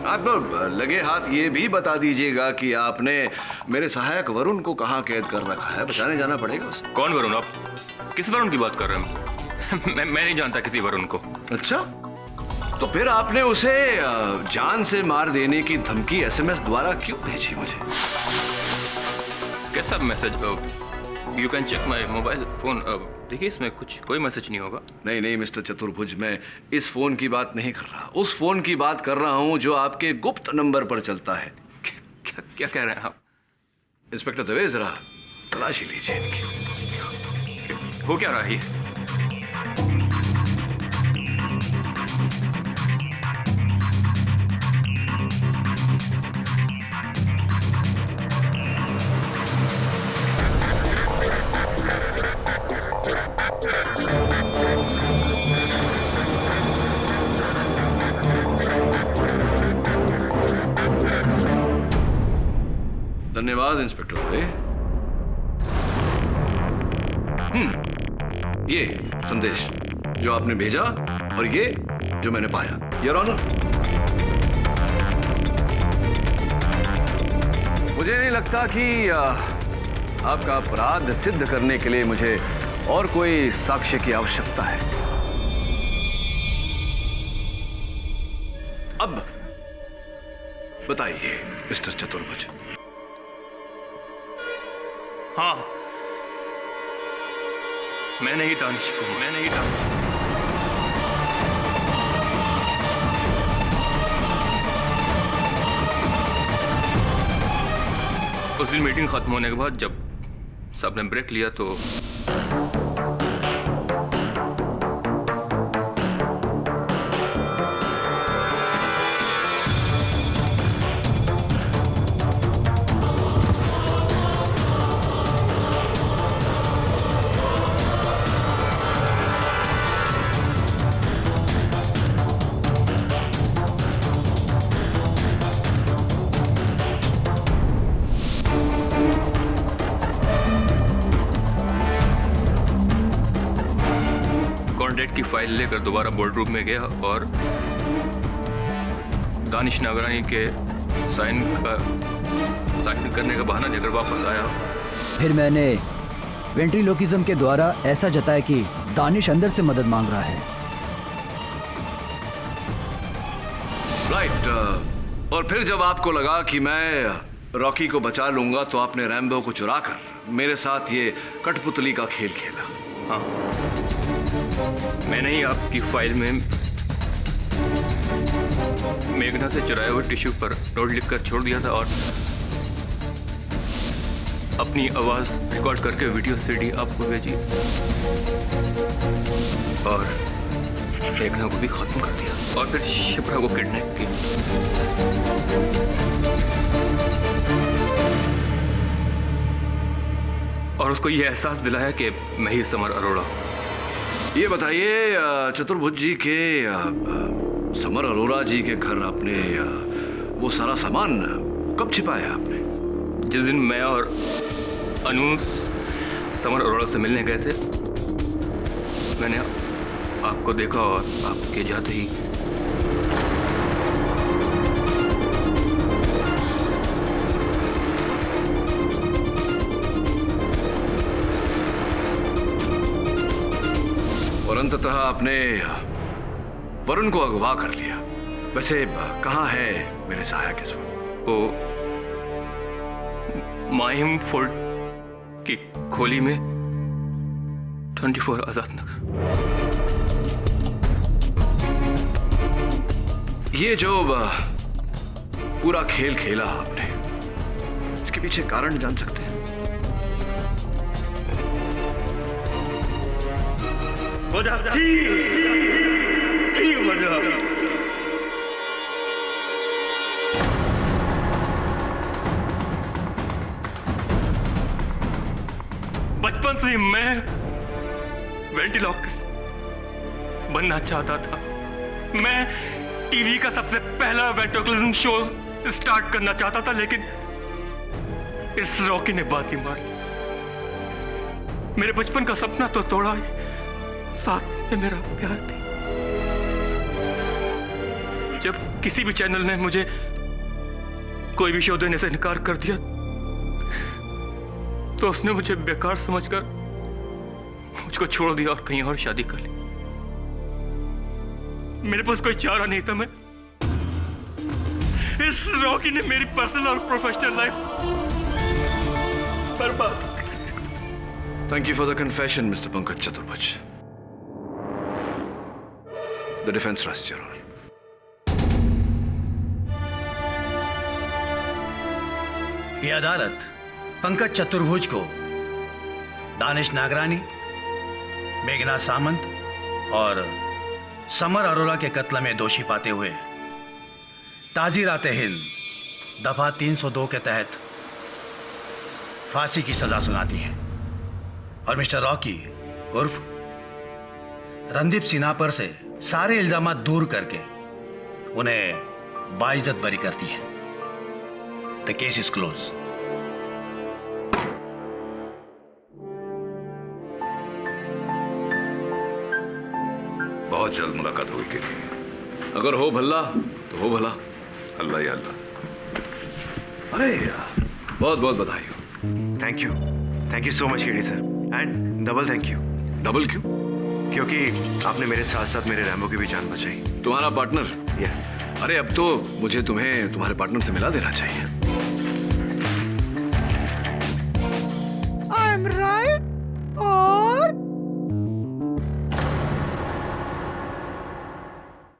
आप लगे हाथ ये भी बता दीजिएगा कि आपने मेरे सहायक वरुण को कहाँ कैद कर रखा है, बचाने जाना पड़ेगा उसे। कौन वरुण? आप किस वरुण की बात कर रहे हैं? मैं नहीं जानता किसी वरुण को। अच्छा, तो फिर आपने उसे जान से मार देने की धमकी SMS द्वारा क्यों भेजी मुझे? कैसा message? You can check my mobile phone. देखिए, इसमें कोई मैसेज नहीं होगा। नहीं मिस्टर चतुर्भुज, मैं इस फोन की बात नहीं कर रहा, उस फोन की बात कर रहा हूं जो आपके गुप्त नंबर पर चलता है। क्या कह रहे हैं आप? इंस्पेक्टर दवे, जरा तलाशी लीजिए इनकी। हो क्या रहा है ये? धन्यवाद इंस्पेक्टर दवे। ये संदेश जो आपने भेजा और ये जो मैंने पाया, योर ऑनर। मुझे नहीं लगता कि आपका अपराध सिद्ध करने के लिए मुझे और कोई साक्ष्य की आवश्यकता है। अब बताइए मिस्टर चतुर्भुज। हाँ, मैंने ही दानिश को उस दिन मीटिंग खत्म होने के बाद जब सबने ब्रेक लिया तो कॉन्ट्रैक्ट की फाइल लेकर दोबारा बोर्ड रूम में गया और दानिश नागरानी के साइन करने का बहाना लेकर वापस आया। फिर मैंने वेंट्रीलोकिज्म के द्वारा ऐसा जताया कि दानिश अंदर से मदद मांग रहा है। राइट। और फिर जब आपको लगा कि मैं रॉकी को बचा लूंगा तो आपने रैम्बो को चुराकर मेरे साथ ये कठपुतली का खेल खेला। हाँ, मैंने ही आपकी फाइल में मेघना से चुराए हुए टिश्यू पर नोट लिखकर छोड़ दिया था और अपनी आवाज रिकॉर्ड करके वीडियो सीडी आपको भेजी और मेघना को भी खत्म कर दिया और फिर शिप्रा को किडनैप किया। और उसको ये एहसास दिलाया कि मैं ही समर अरोड़ा हूं। ये बताइए चतुर्भुज जी के समर अरोड़ा जी के घर आपने वो सारा सामान कब छिपाया आपने? जिस दिन मैं और अनु समर अरोड़ा से मिलने गए थे, मैंने आपको देखा और आपके जाते ही और अंततः आपने वरुण को अगवा कर लिया। वैसे कहाँ है मेरे सहायक इस वक्त? वो माहिम फोर्ट की खोली में 24 आजाद नगर। ये जो पूरा खेल खेला आपने, इसके पीछे कारण जान सकते हैं? वजह बचपन से ही मैं वेंट्रीलोकिस्ट बनना चाहता था। मैं टीवी का सबसे पहला वेंट्रीलोकिज्म शो स्टार्ट करना चाहता था, लेकिन इस रॉकी ने बाजी मारी मेरे बचपन का सपना तो तोड़ा ही, साथ में मेरा प्यार भी। जब किसी भी चैनल ने मुझे कोई भी शो देने से इनकार कर दिया तो उसने मुझे बेकार समझकर मुझको छोड़ दिया और कहीं और शादी कर ली। मेरे पास कोई चारा नहीं था। मैं इस रॉकी ने मेरी पर्सनल और प्रोफेशनल लाइफ बर्बाद। Thank you for the confession, Mr. Pankaj Chaturbuj. The defense rests, Your Honor. ये अदालत पंकज चतुर्भुज को दानिश नागरानी, मेघना सामंत और समर अरोरा के कत्ल में दोषी पाते हुए ताज़ीरात-ए-हिंद दफा 302 के तहत फांसी की सजा सुनाती है और मिस्टर रॉकी उर्फ रणदीप सिन्हा पर से सारे इल्जामात दूर करके उन्हें बाइज्जत बरी करती है। The case is close. बहुत जल्द मुलाकात होगी केडी। अगर हो भल्ला तो हो भला। अल्लाह या अल्लाह। अरे यार, बहुत बहुत बधाई हो। Thank you so much KD sir, and double thank you. Double क्यों? क्योंकि आपने मेरे साथ साथ मेरे रैम्बो की भी जान बचाई। तुम्हारा पार्टनर? यस। अरे अब तो मुझे तुम्हें तुम्हारे पार्टनर से मिला देना चाहिए।